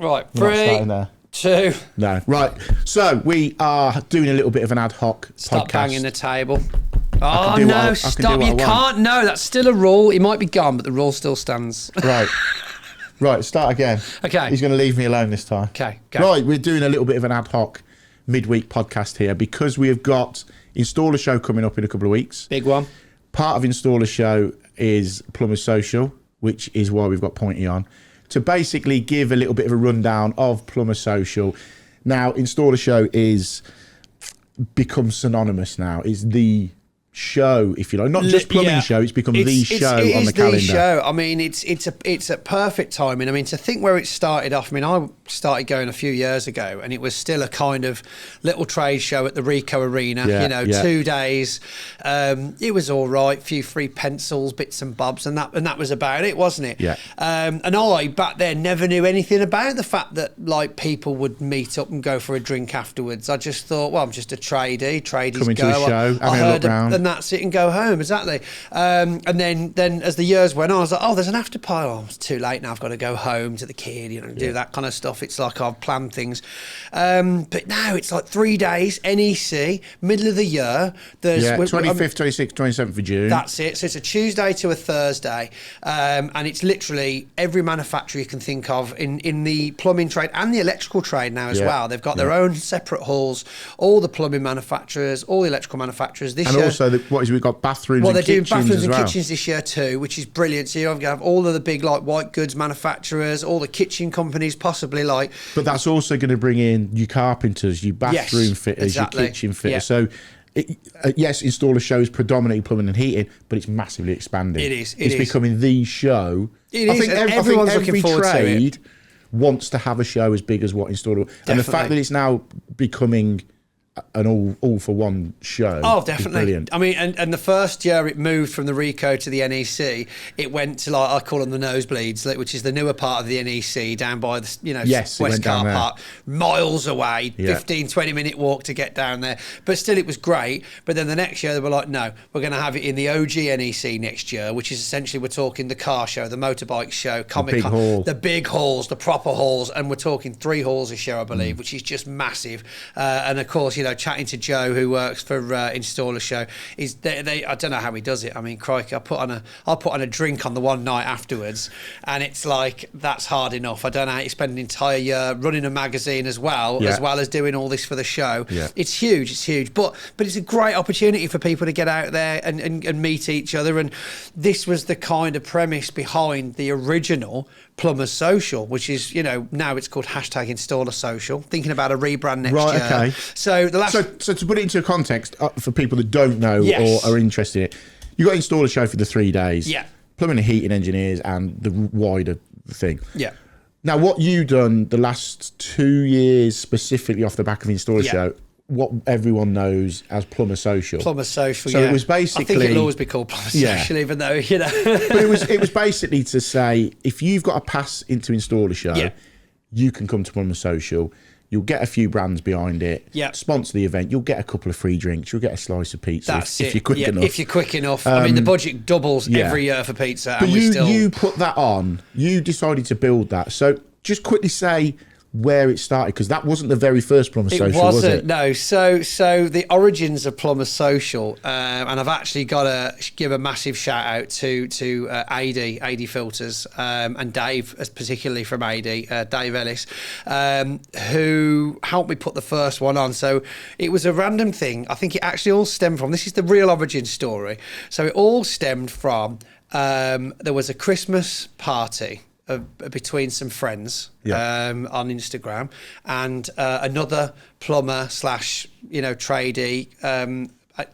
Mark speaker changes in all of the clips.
Speaker 1: Right,
Speaker 2: We're not starting
Speaker 1: 3,
Speaker 2: there.
Speaker 1: 2.
Speaker 2: No. Right. So we are doing a little bit of an ad hoc
Speaker 1: Stop
Speaker 2: podcast.
Speaker 1: banging the table.
Speaker 2: can
Speaker 1: Oh
Speaker 2: do what
Speaker 1: no!
Speaker 2: I can
Speaker 1: Stop!
Speaker 2: do what
Speaker 1: You
Speaker 2: I want.
Speaker 1: can't. No, that's still a rule. It might be gone, but the rule still stands.
Speaker 2: Right. Right. Start again.
Speaker 1: Okay.
Speaker 2: He's going to leave me alone this time.
Speaker 1: Okay, go.
Speaker 2: Right. We're doing a little bit of an ad hoc midweek podcast here because we have got Installer Show coming up in a couple of weeks.
Speaker 1: Big one.
Speaker 2: Part of Installer Show is Plumber Social, which is why we've got Pointy on, to basically give a little bit of a rundown of Plumber Social. Now, Installer Show is become synonymous now. It's the show, if you like, not just plumbing show. It's become the show on the calendar.
Speaker 1: It is the show. I mean, it's a perfect timing. I mean, to think where it started off. I mean, I started going a few years ago, and it was still a kind of little trade show at the Rico Arena. 2 days. It was all right. A few free pencils, bits and bobs, and that was about it, wasn't it?
Speaker 2: Yeah.
Speaker 1: And I back then never knew anything about the fact that like people would meet up and go for a drink afterwards. I just thought, well, I'm just a tradie. Tradies
Speaker 2: Coming
Speaker 1: go.
Speaker 2: to a show, having a look round.
Speaker 1: And that's it, and go home. Exactly. And then as the years went on, I was like, oh, there's an after party. Oh, it's too late now. I've got to go home to the kid, do that kind of stuff. It's like I've planned things. But now it's like 3 days, NEC, middle of the year. There's
Speaker 2: 25th, 26th, 27th of June.
Speaker 1: That's it. So it's a Tuesday to a Thursday. And it's literally every manufacturer you can think of in the plumbing trade and the electrical trade now as well. They've got their own separate halls, all the plumbing manufacturers, all the electrical manufacturers. This year,
Speaker 2: also, we've got bathrooms and kitchens.
Speaker 1: They're doing bathrooms
Speaker 2: as
Speaker 1: and
Speaker 2: well.
Speaker 1: kitchens this year too, which is brilliant. So you're going to have all of the big like white goods manufacturers, all the kitchen companies, possibly like.
Speaker 2: But that's also going to bring in your carpenters, your bathroom fitters,
Speaker 1: exactly.
Speaker 2: your kitchen fitters.
Speaker 1: Yeah.
Speaker 2: So, yes, Installer Show is predominantly plumbing and heating, but it's massively expanding.
Speaker 1: It is.
Speaker 2: It's becoming the show.
Speaker 1: It is. Everyone's looking forward to it.
Speaker 2: Every trade wants to have a show as big as what Installer. And the fact that it's now becoming an all for one show.
Speaker 1: Oh, definitely.
Speaker 2: Brilliant.
Speaker 1: I mean, and the first year it moved from the Rico to the NEC, it went to like I call them the nosebleeds, which is the newer part of the NEC down by the West Car Park, miles away, 15-20 minute walk to get down there. But still, it was great. But then the next year they were like, no, we're going to have it in the OG NEC next year, which is essentially we're talking the car show, the motorbike show, the big halls, the proper halls, and we're talking 3 halls this year, I believe, which is just massive. And of course, chatting to Joe, who works for Installer Show, I don't know how he does it. I mean, crikey, I'll put on a drink on the one night afterwards, and it's like that's hard enough. I don't know how you spend an entire year running a magazine as well as doing all this for the show. Yeah. It's huge, but it's a great opportunity for people to get out there and meet each other. And this was the kind of premise behind the original Plumber Social, which is now it's called #Installer Social. Thinking about a rebrand next year.
Speaker 2: Okay.
Speaker 1: So
Speaker 2: So to put it into context for people that don't know or are interested in it, you got Installer Show for the 3 days.
Speaker 1: Yeah.
Speaker 2: Plumbing and heating engineers and the wider thing.
Speaker 1: Yeah.
Speaker 2: Now, what you done the last 2 years specifically off the back of Installer Show, what everyone knows as Plumber Social.
Speaker 1: Plumber Social,
Speaker 2: so it was basically.
Speaker 1: I think it'll always be called Plumber Social, even though
Speaker 2: But it was basically to say if you've got a pass into Installer Show, you can come to Plumber Social. You'll get a few brands behind it.
Speaker 1: Yeah.
Speaker 2: Sponsor the event. You'll get a couple of free drinks. You'll get a slice of pizza if you're quick enough.
Speaker 1: If you're quick enough. I mean, the budget doubles every year for pizza.
Speaker 2: But
Speaker 1: and
Speaker 2: you put that on. You decided to build that. So just quickly say where it started, because that wasn't the very first Plumber Social, was it?
Speaker 1: No. So the origins of Plumber Social, and I've actually got to give a massive shout out to AD Filters and Dave, particularly from AD, Dave Ellis, who helped me put the first one on. So it was a random thing. I think it actually all stemmed from, this is the real origin story. So it all stemmed from, there was a Christmas party between some friends on Instagram, and another plumber / tradie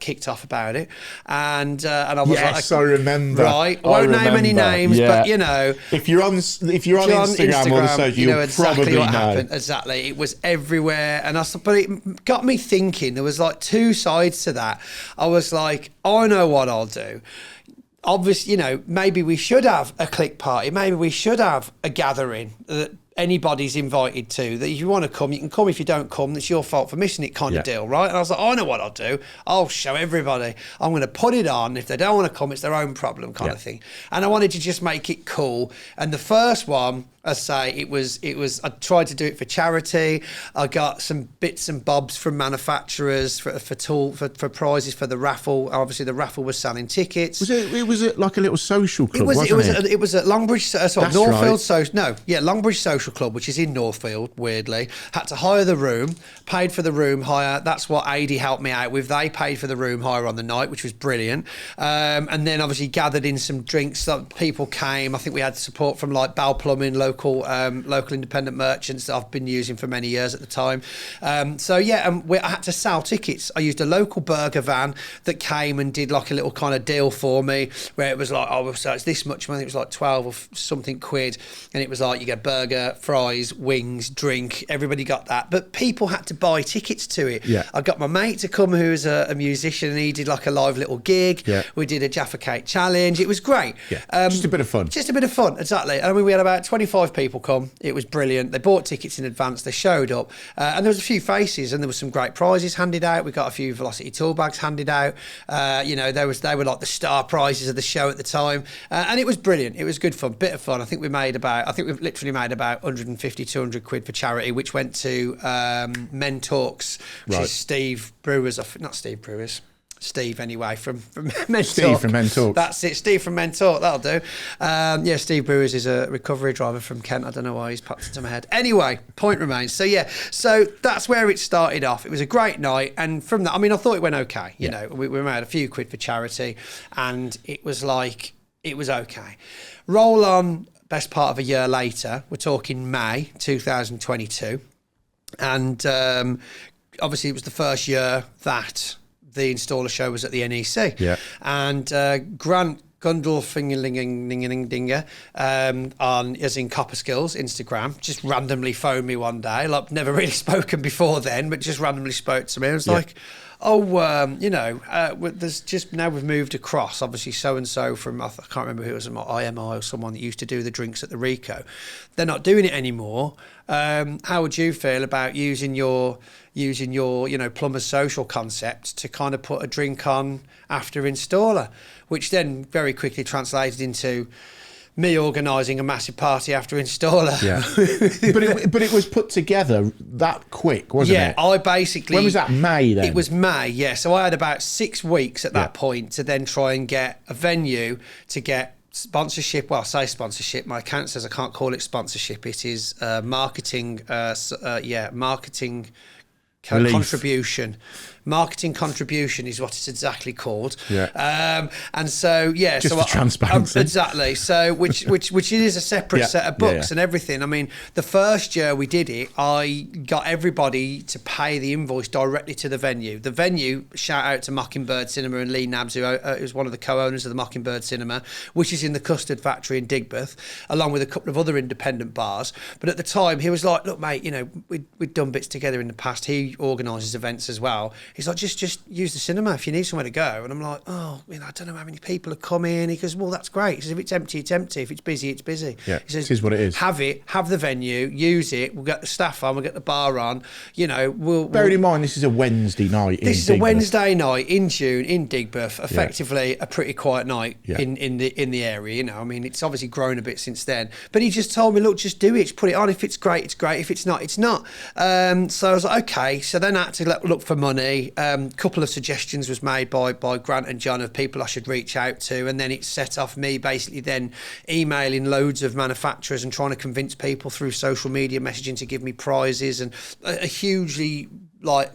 Speaker 1: kicked off about it, and I was like,
Speaker 2: I remember.
Speaker 1: Right, I won't name any names, but
Speaker 2: if you're on Instagram or the social,
Speaker 1: you know exactly
Speaker 2: probably
Speaker 1: what
Speaker 2: know.
Speaker 1: happened. Exactly, it was everywhere, and but it got me thinking. There was like 2 sides to that. I was like, I know what I'll do. Obviously, maybe we should have a click party. Maybe we should have a gathering that anybody's invited to. That if you want to come, you can come. If you don't come, it's your fault for missing it kind of deal, right? And I was like, I know what I'll do. I'll show everybody. I'm going to put it on. If they don't want to come, it's their own problem kind of thing. And I wanted to just make it cool. And the first one I say it was. I tried to do it for charity. I got some bits and bobs from manufacturers for prizes for the raffle. Obviously, the raffle was selling tickets.
Speaker 2: It was like a little social club.
Speaker 1: It was at Longbridge. Northfield.
Speaker 2: Right.
Speaker 1: Longbridge Social Club, which is in Northfield. Weirdly, had to hire the room, paid for the room hire. That's what AD helped me out with. They paid for the room hire on the night, which was brilliant. And then obviously gathered in some drinks. People came. I think we had support from like Bell Plumbing, local independent merchants that I've been using for many years at the time. I had to sell tickets. I used a local burger van that came and did like a little kind of deal for me, where it was like, so it's this much money. It was like 12 or something quid, and it was like you get burger, fries, wings, drink. Everybody got that, but people had to buy tickets to it.
Speaker 2: Yeah.
Speaker 1: I got my mate to come, who's a musician, and he did like a live little gig.
Speaker 2: Yeah.
Speaker 1: We did a Jaffa Cake challenge. It was great.
Speaker 2: Yeah. Just a bit of fun.
Speaker 1: Exactly. I mean, we had about 25 people come. It was brilliant. They bought tickets in advance. They showed up, and there was a few faces, and there was some great prizes handed out. We got a few Velocity tool bags handed out. They were like the star prizes of the show at the time, and it was brilliant. It was good fun, bit of fun. I think we've literally made about 150, 200 quid for charity, which went to Men Talks, which is Steve Brewers, not Steve Brewers. Steve anyway from Men
Speaker 2: Steve
Speaker 1: Talk.
Speaker 2: From Men Talk.
Speaker 1: That's it, Steve from Men Talk, that'll do. Steve Brewers is a recovery driver from Kent. I don't know why he's popped into my head. Anyway, point remains. So that's where it started off. It was a great night, and from that, I mean, I thought it went okay. You know, we made a few quid for charity, and it was okay. Roll on, best part of a year later, we're talking May 2022, and obviously it was the first year that the installer show was at the NEC.
Speaker 2: Yeah.
Speaker 1: And Grant Gundolfingerdinger on as in Copper Skills Instagram just randomly phoned me one day. Like, never really spoken before then, but just randomly spoke to me. I was like, there's just, now we've moved across, obviously so-and-so from, I can't remember who it was, IMI or someone that used to do the drinks at the Rico. They're not doing it anymore. How would you feel about using your Plumber Social concept to kind of put a drink on after installer, which then very quickly translated into me organising a massive party after installer.
Speaker 2: Yeah. but it was put together that quick, wasn't it?
Speaker 1: Yeah, I basically...
Speaker 2: When was that, May then?
Speaker 1: It was May, yeah. So I had about 6 weeks at that point to then try and get a venue to get sponsorship. Well, I say sponsorship. My account says I can't call it sponsorship. It is marketing contribution. Marketing contribution is what it's exactly called.
Speaker 2: Yeah.
Speaker 1: And so, yeah.
Speaker 2: Just
Speaker 1: so
Speaker 2: for transparency.
Speaker 1: Exactly. So, which is a separate set of books and everything. I mean, the first year we did it, I got everybody to pay the invoice directly to the venue. The venue, shout out to Mockingbird Cinema and Lee Nabs, who is one of the co-owners of the Mockingbird Cinema, which is in the Custard Factory in Digbeth, along with a couple of other independent bars. But at the time, he was like, look, mate, we'd done bits together in the past. He organises events as well. He's like, just use the cinema if you need somewhere to go. And I'm like, I don't know how many people are coming. He goes, well, that's great. He says, if it's empty, it's empty. If it's busy, it's busy.
Speaker 2: Yeah,
Speaker 1: he says,
Speaker 2: it is what it is.
Speaker 1: Have the venue, use it. We'll get the staff on, we'll get the bar on.
Speaker 2: Bearing in mind, this is a Wednesday night in Digbeth.
Speaker 1: This is a Wednesday night in June in Digbeth, effectively a pretty quiet night in the area. I mean, it's obviously grown a bit since then. But he just told me, look, just do it. Just put it on. If it's great, it's great. If it's not, it's not. So I was like, okay. So then I had to look for money. Couple of suggestions was made by Grant and John of people I should reach out to, and then it set off me basically then emailing loads of manufacturers and trying to convince people through social media messaging to give me prizes, and a hugely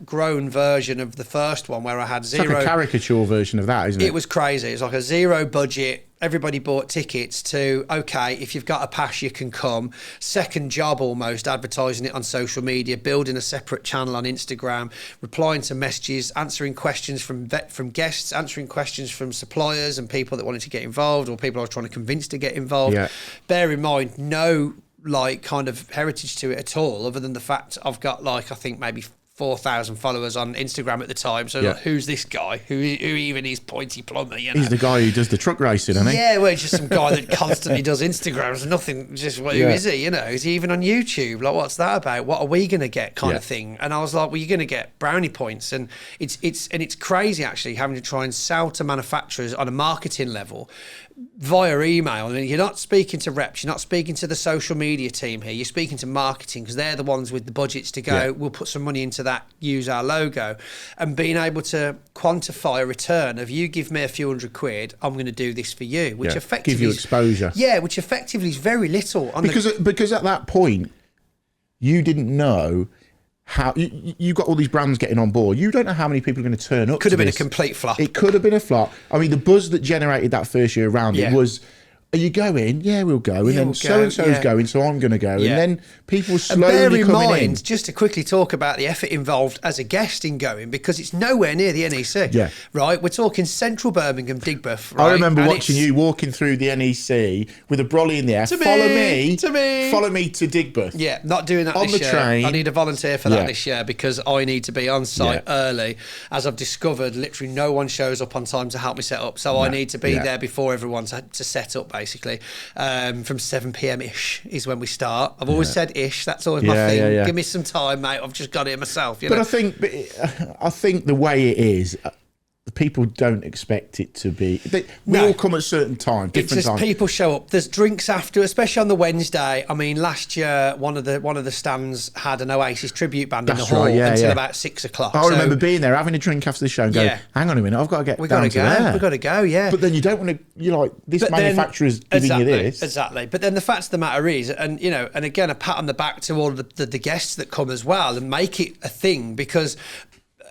Speaker 1: grown version of the first one where I had zero.
Speaker 2: It's like a caricature version of that, isn't it?
Speaker 1: It was crazy. It was like a zero budget. Everybody bought tickets to, okay, if you've got a pass, you can come. Second job almost, advertising it on social media, building a separate channel on Instagram, replying to messages, answering questions from guests, answering questions from suppliers and people that wanted to get involved or people I was trying to convince to get involved. Yeah. Bear in mind, no kind of heritage to it at all, other than the fact I've got I think maybe 4,000 followers on Instagram at the time. So who's this guy? Who even is Pointy Plumber?
Speaker 2: He's the guy who does the truck racing, isn't he?
Speaker 1: Yeah, well, he's just some guy that constantly does Instagrams. Nothing. Just who is he? Is he even on YouTube? What's that about? What are we going to get? Kind of thing. And I was like, well, you're going to get brownie points, and it's crazy actually having to try and sell to manufacturers on a marketing level. via email, and you're not speaking to reps, you're not speaking to the social media team here, you're speaking to marketing, because they're the ones with the budgets to go, we'll put some money into that, use our logo, and being able to quantify a return of, you give me a few £100, I'm going to do this for you, which effectively
Speaker 2: give you exposure.
Speaker 1: Which effectively is very little.
Speaker 2: Because at that point, you didn't know how you got all these brands getting on board. You don't know how many people are going to turn up.
Speaker 1: Could have been a complete flop.
Speaker 2: It could have been a flop. I mean, the buzz that generated that first year around it was, are you going? Yeah, we'll go. And then so-and-so's going, so I'm going to go. And then people slowly coming in.
Speaker 1: Just to quickly talk about the effort involved as a guest in going, because it's nowhere near the NEC.
Speaker 2: Yeah.
Speaker 1: Right? We're talking central Birmingham, Digbeth. Right?
Speaker 2: I remember watching you walking through the NEC with a brolly in the air. Follow me to Digbeth.
Speaker 1: Yeah, not doing that this year. Train. I need a volunteer for that this year, because I need to be on site early. As I've discovered, literally no one shows up on time to help me set up. So I need to be there before everyone to set up, basically. From 7 p.m. ish is when we start. I've always said ish. That's always my thing. Give me some time, mate. I've just got it myself. You know?
Speaker 2: I think the way it is, people don't expect it to be. We all come at certain times, different times.
Speaker 1: People show up. There's drinks after, especially on the Wednesday. I mean, last year one of the stands had an Oasis tribute band in the hall until about 6 o'clock.
Speaker 2: I remember being there, having a drink after the show, and going, "Hang on a minute, I've got to get down to there.
Speaker 1: We've got to go, yeah."
Speaker 2: But then you don't want to. You're like, this manufacturer's giving you this.
Speaker 1: Exactly. But then the fact of the matter is, and again, a pat on the back to all of the guests that come as well, and make it a thing, because.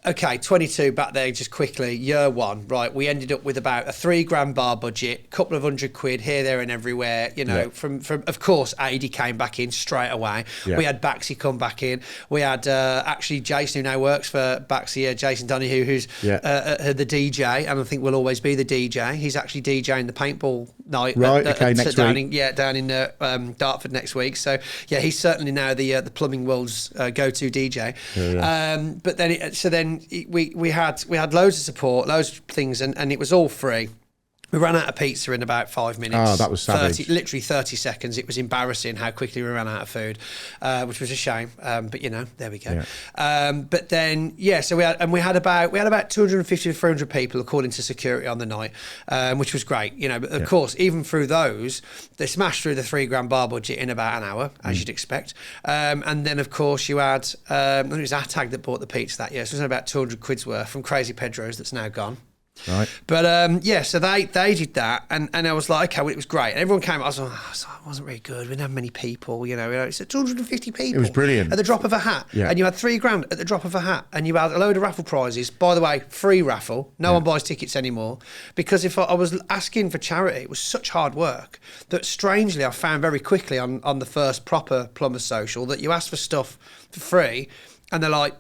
Speaker 1: Okay, 22 back there, just quickly, year one, right, we ended up with about a £3,000 bar budget, couple of £100 here, there and everywhere, from of course, Adi came back in straight away. We had Baxi come back in. We had actually Jason, who now works for Baxi, Jason Donahue, who's the DJ, and I think will always be the DJ. He's actually DJing the paintball night
Speaker 2: next
Speaker 1: week. Down in Dartford next week. So, he's certainly now the plumbing world's go-to DJ. But then we had loads of support, loads of things, and it was all free. We ran out of pizza in about 5 minutes.
Speaker 2: Oh, that was savage.
Speaker 1: Literally 30 seconds. It was embarrassing how quickly we ran out of food, which was a shame. But there we go. But then, so we had about 250 to 300 people according to security on the night, which was great. But of course, even through those, they smashed through the £3,000 bar budget in about an hour, as you'd expect. And then, of course, you had it was Attag that bought the pizza that year. So it was about 200 quid's worth from Crazy Pedro's, that's now gone.
Speaker 2: Right.
Speaker 1: But so they did that, and I was like, okay, well, it was great. And everyone came. I was like, it wasn't very good. We didn't have many people. It's 250 people.
Speaker 2: It was brilliant
Speaker 1: at the drop of a hat.
Speaker 2: Yeah.
Speaker 1: And you had £3,000 at the drop of a hat, and you had a load of raffle prizes. By the way, free raffle. No one buys tickets anymore, because if I was asking for charity, it was such hard work that strangely I found very quickly on the first proper Plumber Social that you ask for stuff for free, and they're like,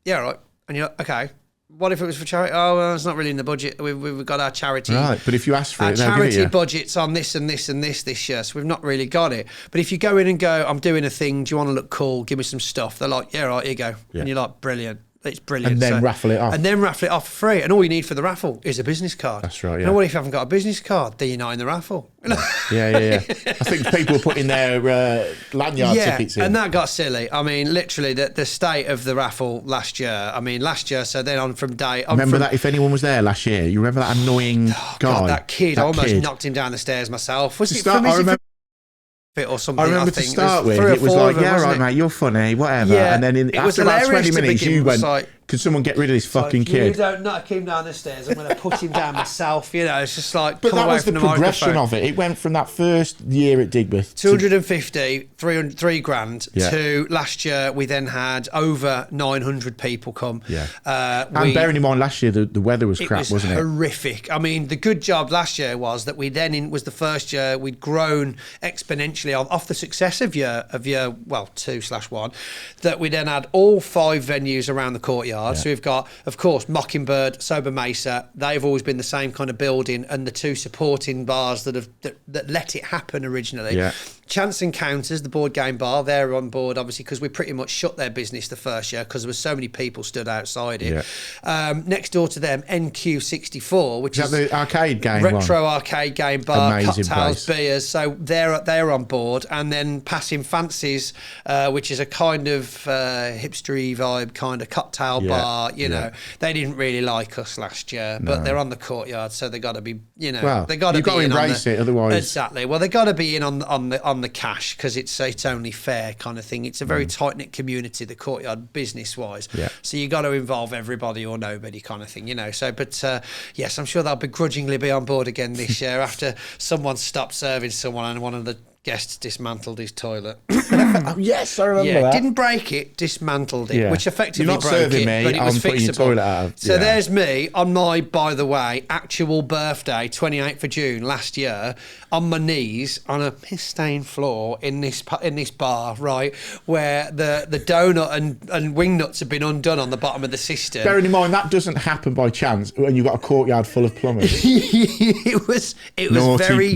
Speaker 1: yeah, right, and you're like, okay. What if it was for charity? Oh, well, it's not really in the budget. We've got our charity.
Speaker 2: Right, but if you ask for
Speaker 1: our
Speaker 2: it,
Speaker 1: charity budget's on this and this and this year, so we've not really got it. But if you go in and go, I'm doing a thing, do you want to look cool? Give me some stuff. They're like, yeah, right, here you go. Yeah. And you're like, brilliant. It's brilliant.
Speaker 2: And then raffle it off.
Speaker 1: And then raffle it off for free. And all you need for the raffle is a business card.
Speaker 2: That's right, yeah.
Speaker 1: And what if you haven't got a business card? Then you're not in the raffle.
Speaker 2: Yeah. I think people were putting their lanyard tickets in.
Speaker 1: And that got silly. I mean, literally, the state of the raffle last year. So then on from day...
Speaker 2: Remember that, if anyone was there last year, you remember that annoying guy?
Speaker 1: God, that kid. I almost knocked him down the stairs myself. Or something.
Speaker 2: I remember to start with, it was like, yeah, right, mate, you're funny, whatever.
Speaker 1: Yeah,
Speaker 2: and then after about 20 minutes, you went, could someone get rid of this fucking kid?
Speaker 1: You don't knock him down the stairs. I'm going to put him down myself. It's just like,
Speaker 2: but that was the progression of it. It went from that first year at Digbeth,
Speaker 1: 250, £3,000 to last year. We then had over 900 people come.
Speaker 2: Yeah, and bearing in mind, last year the weather was crap, wasn't it?
Speaker 1: Horrific. I mean, the good job last year was that we then was the first year we'd grown exponentially off the success of year 2/1. That we then had all 5 venues around the courtyard. So we've got, of course, Mockingbird, Sober Mesa. They've always been the same kind of building, and the 2 supporting bars that let it happen originally. Chance Encounters, the board game bar, they're on board, obviously, because we pretty much shut their business the first year because there were so many people stood outside it. Next door to them, NQ64, which is
Speaker 2: the arcade game
Speaker 1: retro arcade game bar,
Speaker 2: amazing
Speaker 1: cocktails,
Speaker 2: place.
Speaker 1: beers. So they're on board. And then Passing Fancies, which is a kind of hipstery vibe kind of cocktail bar. You know, they didn't really like us last year, but they're on the courtyard, so they got to be, you know, they got to be in on
Speaker 2: it, otherwise.
Speaker 1: Exactly. Well, they got to be in on the cash because it's only fair kind of thing. It's a very tight knit community, the courtyard, business wise. So you got to involve everybody or nobody kind of thing, you know. So, but yes, I'm sure they'll begrudgingly be on board again this year after someone stopped serving someone and one of the guests dismantled his toilet.
Speaker 2: Yes, I remember that.
Speaker 1: Didn't break it, dismantled it, which effectively
Speaker 2: You're not
Speaker 1: broke
Speaker 2: serving
Speaker 1: it,
Speaker 2: me,
Speaker 1: but it was
Speaker 2: I'm putting your
Speaker 1: fixable.
Speaker 2: toilet out.
Speaker 1: So there's me on my, by the way, actual birthday, 28th of June last year, on my knees on a piss-stained floor in this bar, right, where the donut and wing nuts have been undone on the bottom of the cistern.
Speaker 2: Bearing in mind that doesn't happen by chance when you've got a courtyard full of plumbers.
Speaker 1: it was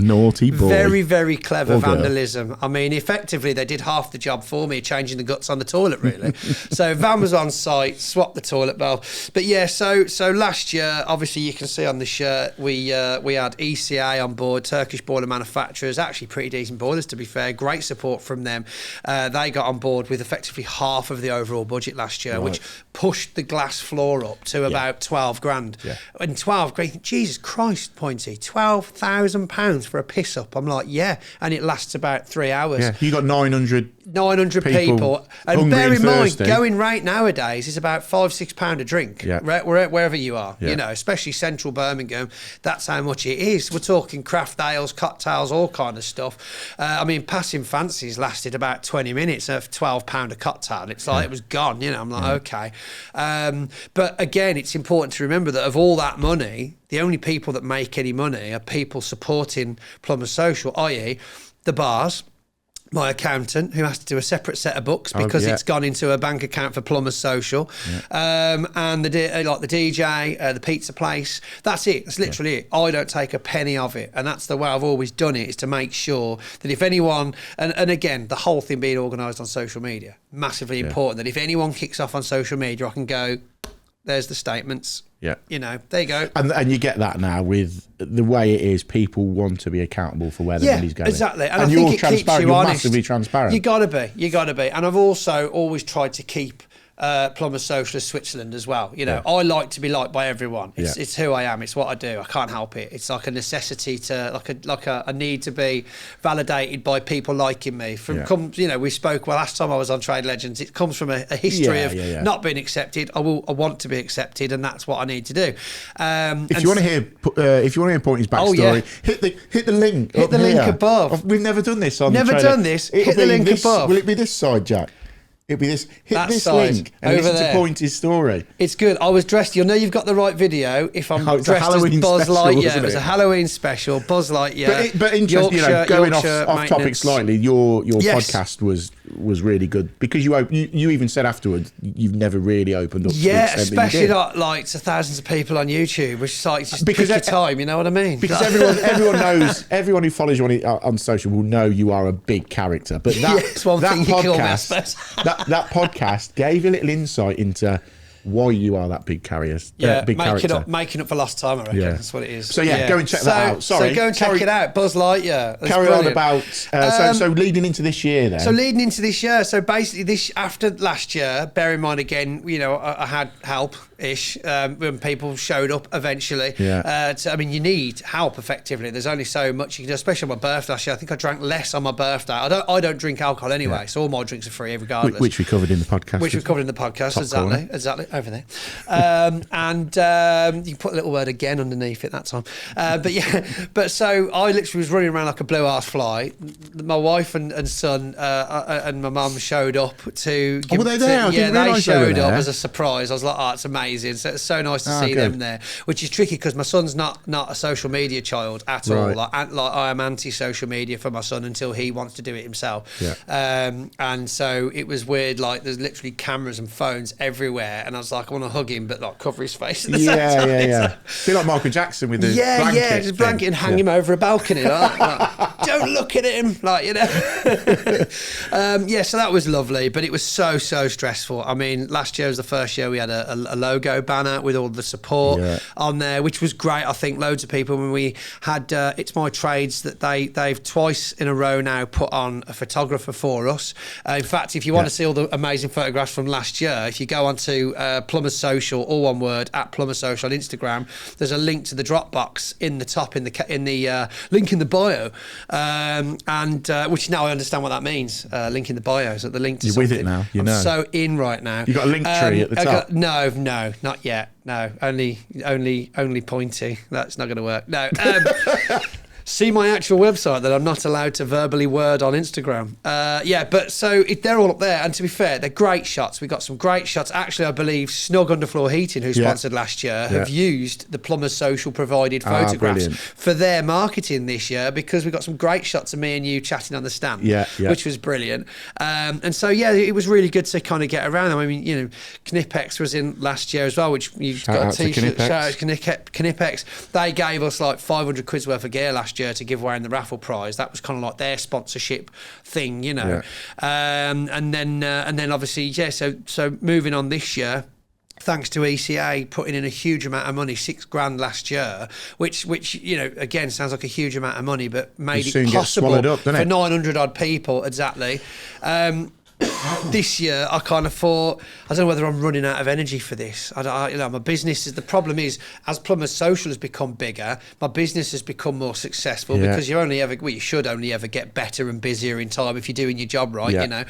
Speaker 2: naughty boy.
Speaker 1: Very, very clever vandalism. I mean, effectively they did half the job for me, changing the guts on the toilet, really. So van was on site, swapped the toilet bowl. But yeah, so last year, obviously you can see on the shirt, we had ECA on board, Turkish boiler manufacturers, actually pretty decent boilers to be fair, great support from them. They got on board with effectively half of the overall budget last year, which pushed the glass floor up to about 12 grand. And 12 grand, Jesus Christ, Pointy, £12,000 for a piss up. I'm like, and it lasts about 3 hours.
Speaker 2: Yeah, you got 900
Speaker 1: people. And bear in mind,
Speaker 2: thirsty.
Speaker 1: going rate nowadays is about £5-6 a drink, wherever you are. You know, especially central Birmingham. That's how much it is. We're talking craft ales, cocktails, all kind of stuff. I mean, Passing Fancies lasted about 20 minutes of £12 a cocktail. It's like it was gone. You know, I'm like, okay. But again, it's important to remember that of all that money, the only people that make any money are people supporting Plumber Social, i.e. the bars, my accountant, who has to do a separate set of books because it's gone into a bank account for Plumber Social, and the DJ, the pizza place. That's it. That's literally it. I don't take a penny of it, and that's the way I've always done it, is to make sure that if anyone, and again, the whole thing being organised on social media, massively important, that if anyone kicks off on social media, I can go, there's the statements.
Speaker 2: Yeah.
Speaker 1: You know, there you go.
Speaker 2: And you get that now with the way it is. People want to be accountable for where the money's going.
Speaker 1: Exactly.
Speaker 2: And
Speaker 1: I
Speaker 2: you're
Speaker 1: think it keeps you
Speaker 2: you're
Speaker 1: honest.
Speaker 2: Massively transparent.
Speaker 1: You got to be. And I've also always tried to keep Plumber Social as Switzerland as well. You know, I like to be liked by everyone. It's who I am. It's what I do. I can't help it. It's like a necessity to, like a need to be validated by people liking me. You know, we spoke last time I was on Trade Legends. It comes from a history of not being accepted. I want to be accepted, and that's what I need to do.
Speaker 2: If you want to hear Pointy's backstory, hit the link.
Speaker 1: Hit the link above.
Speaker 2: We've never done this on.
Speaker 1: Never done this. Hit the link above.
Speaker 2: Will it be this side, Jack? It'll be this. Hit
Speaker 1: that
Speaker 2: this
Speaker 1: side,
Speaker 2: link and listen to Pointy's story.
Speaker 1: It's good. I was dressed. You'll know you've got the right video if I'm dressed as Buzz Lightyear. It was a Halloween special. Buzz Lightyear.
Speaker 2: But interesting. You know, going off topic slightly. Your podcast was really good because you even said afterwards you've never really opened up.
Speaker 1: Yeah, especially like to thousands of people on YouTube, which is like just because pick your time. You know what I mean?
Speaker 2: Because everyone knows, everyone who follows you on social will know you are a big character. But that podcast gave a little insight into why you are that big character.
Speaker 1: Making up for lost time, I reckon. That's what it is.
Speaker 2: So go and check that out. Sorry,
Speaker 1: so go and check it out. Buzz Lightyear. That's
Speaker 2: carry
Speaker 1: brilliant.
Speaker 2: on about. So leading into this year, then.
Speaker 1: So leading into this year. So basically, after last year, bear in mind again, you know, I had help-ish when people showed up eventually. I mean, you need help effectively. There's only so much you can do, especially on my birthday last year. I think I drank less on my birthday. I don't drink alcohol anyway, so all my drinks are free regardless.
Speaker 2: Which we covered in the podcast.
Speaker 1: Exactly. Over there. And you can put a little word again underneath it that time. But so I literally was running around like a blue arse fly. My wife and son and my mum showed up to give,
Speaker 2: were they there?
Speaker 1: they showed up as a surprise. I was like, oh, it's amazing. So it's so nice to see them there, which is tricky because my son's not a social media child at all. Like I am anti-social media for my son until he wants to do it himself. And so it was weird, like there's literally cameras and phones everywhere, and was like, I want to hug him, but like cover his face at the same time.
Speaker 2: Yeah. Feel like Michael Jackson with the blanket.
Speaker 1: Just blanket and hang him over a balcony. Like, don't look at him, like, you know. So that was lovely, but it was so stressful. I mean, last year was the first year we had a logo banner with all the support on there, which was great. I think loads of people, when we had It's My Trades, that they've twice in a row now put on a photographer for us. In fact, if you want to see all the amazing photographs from last year, if you go onto Plumber Social, all one word, at Plumber Social on Instagram, there's a link to the Dropbox in the top, in the link in the bio, and which now I understand what that means. Link in the bio, is that the link to
Speaker 2: You're
Speaker 1: something.
Speaker 2: with it now, you know.
Speaker 1: I'm so in right now.
Speaker 2: You got a link tree at the top?
Speaker 1: No, not yet. No, only Pointy. That's not going to work. No. See my actual website that I'm not allowed to verbally word on Instagram. But so they're all up there. And to be fair, they're great shots. We got some great shots. Actually, I believe Snug Underfloor Heating, who sponsored last year, have used the Plumber Social provided photographs for their marketing this year, because we got some great shots of me and you chatting on the stand, which was brilliant. And so, it was really good to kind of get around them. I mean, you know, Knipex was in last year as well, which you got a t-shirt. Shout out to Knipex. They gave us like 500 quid's worth of gear last year to give away in the raffle prize. That was kind of like their sponsorship thing, you know. And then obviously, so moving on this year, thanks to ECA putting in a huge amount of money, $6,000 last year, which you know, again, sounds like a huge amount of money, but made it possible for 900 odd people. Exactly. This year, I kind of thought, I don't know whether I'm running out of energy for this. My business is, the problem is, as Plumber Social has become bigger, my business has become more successful, because you should only ever get better and busier in time if you're doing your job right, you know.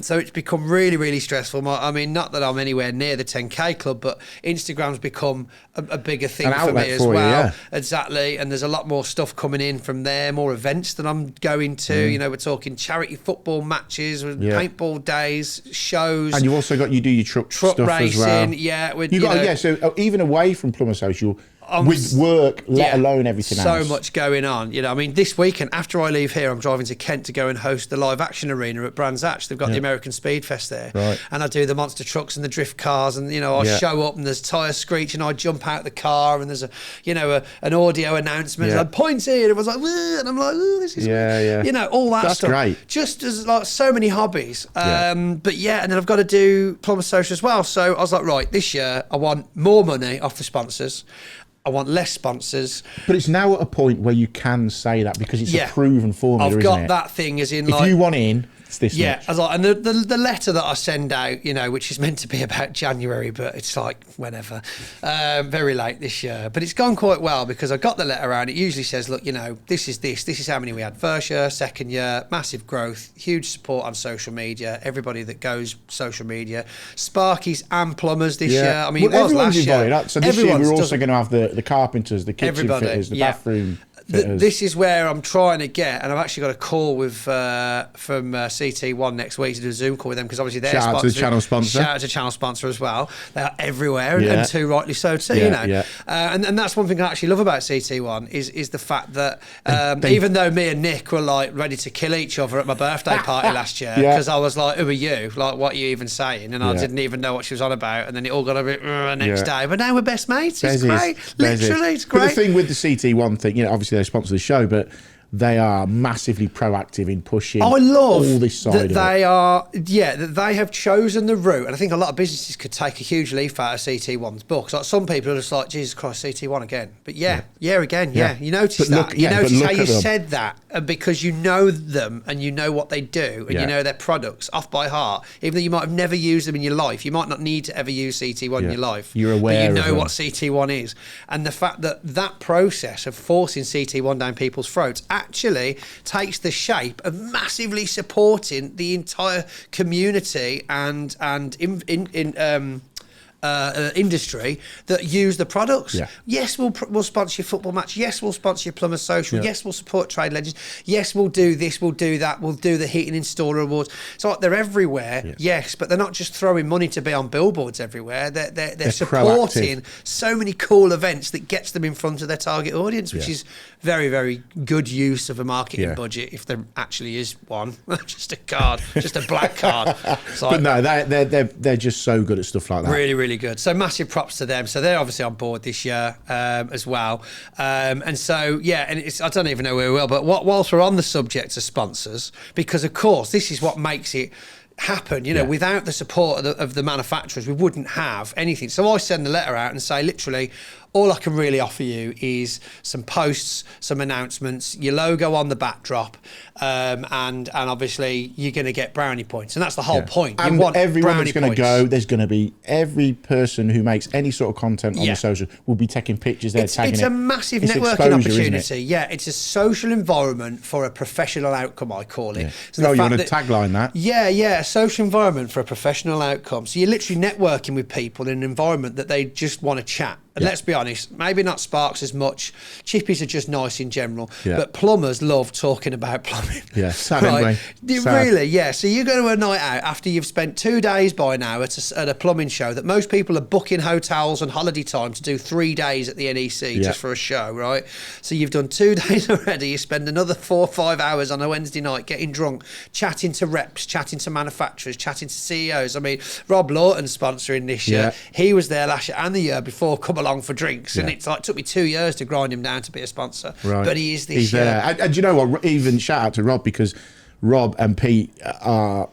Speaker 1: So it's become really, really stressful. I mean, not that I'm anywhere near the 10K club, but Instagram's become a bigger thing for me as well. Exactly. And there's a lot more stuff coming in from there, more events that I'm going to. You know, we're talking charity football matches, paintball days, shows, and
Speaker 2: you also got, you do your truck stuff
Speaker 1: racing
Speaker 2: as well. So even away from Plumber Social, with work, let alone everything else.
Speaker 1: So much going on. You know, I mean, this weekend, after I leave here, I'm driving to Kent to go and host the live action arena at Brands Hatch. They've got the American Speed Fest there. Right. And I do the monster trucks and the drift cars, and, you know, I show up and there's tyres screech and I jump out the car and there's an audio announcement. Like, Pointy, and it was like, and I'm like, this is, you know, all that
Speaker 2: That's
Speaker 1: stuff.
Speaker 2: Great.
Speaker 1: Just as like so many hobbies. And then I've got to do Plumber Social as well. So I was like, right, this year I want more money off the sponsors. I want less sponsors.
Speaker 2: But it's now at a point where you can say that, because it's a proven formula,
Speaker 1: I've got that thing, as in,
Speaker 2: if you want in, it's this much.
Speaker 1: I was like, and the letter that I send out, you know, which is meant to be about January, but it's like whenever, very late this year. But it's gone quite well, because I got the letter out. It usually says, look, you know, this is how many we had first year, second year, massive growth, huge support on social media, everybody that goes social media, Sparkies and plumbers this year. I mean, it was last year.
Speaker 2: So this year we're also going to have the carpenters, the kitchen fitters, the bathroom.
Speaker 1: This is where I'm trying to get, and I've actually got a call with from CT1 next week to do a Zoom call with them, because obviously they're
Speaker 2: shout out to the channel sponsor.
Speaker 1: Shout out to channel sponsor as well. They are everywhere, and too rightly so too. You know, and that's one thing I actually love about CT1 is the fact that even though me and Nick were like ready to kill each other at my birthday party last year, because I was like, who are you? Like, what are you even saying? And I didn't even know what she was on about, and then it all got a bit next day. But now we're best mates. It's great. Literally, it's great.
Speaker 2: But the thing with the CT1 thing, you know, obviously they sponsor the show, but they are massively proactive in pushing all this side of it.
Speaker 1: That they have chosen the route, and I think a lot of businesses could take a huge leaf out of CT1's book. Like, some people are just like, Jesus Christ, CT1 again. But again. You notice that. You notice how you said that, because you know them and you know what they do, and you know their products off by heart. Even though you might have never used them in your life, you might not need to ever use CT1 in your life.
Speaker 2: You're aware,
Speaker 1: but you know what CT1 is, and the fact that process of forcing CT1 down people's throats actually takes the shape of massively supporting the entire community and industry that use the products. Yes, we'll sponsor your football match. Yes, we'll sponsor your Plumber Social. Yes, we'll support trade legends. Yes, we'll do this, we'll do that, we'll do the heating installer awards. So they're everywhere. Yes, but they're not just throwing money to be on billboards everywhere. They're supporting so many cool events that gets them in front of their target audience, which is very, very good use of a marketing budget, if there actually is one. Just a card, just a black card.
Speaker 2: But no, they're just so good at stuff like that.
Speaker 1: Really, really really good. So massive props to them. So they're obviously on board this year as well. And so, yeah, and I don't even know where we will, but whilst we're on the subject of sponsors, because of course this is what makes it happen, without the support of the manufacturers, we wouldn't have anything. So I send the letter out and say, literally, all I can really offer you is some posts, some announcements, your logo on the backdrop, and obviously you're going to get brownie points, and that's the whole point.
Speaker 2: And everyone that's going to go, there's going to be every person who makes any sort of content on the social will be taking pictures. Tagging
Speaker 1: it's a massive networking opportunity. Yeah, it's a social environment for a professional outcome, I call it.
Speaker 2: Yeah. So you want to tagline that?
Speaker 1: Yeah, a social environment for a professional outcome. So you're literally networking with people in an environment that they just want to chat. And let's be honest, maybe not Sparks as much. Chippies are just nice in general, but plumbers love talking about plumbing.
Speaker 2: Yeah, sad anyway.
Speaker 1: Really, yeah. So you go to a night out after you've spent 2 days by now at a plumbing show that most people are booking hotels and holiday time to do 3 days at the NEC just for a show, right? So you've done 2 days already. You spend another 4 or 5 hours on a Wednesday night getting drunk, chatting to reps, chatting to manufacturers, chatting to CEOs. I mean, Rob Lawton's sponsoring this year. He was there last year and the year before. Come along for drinks, and it's like, it took me 2 years to grind him down to be a sponsor, but he is this year.
Speaker 2: There. And you know what, even shout out to Rob, because Rob and Pete are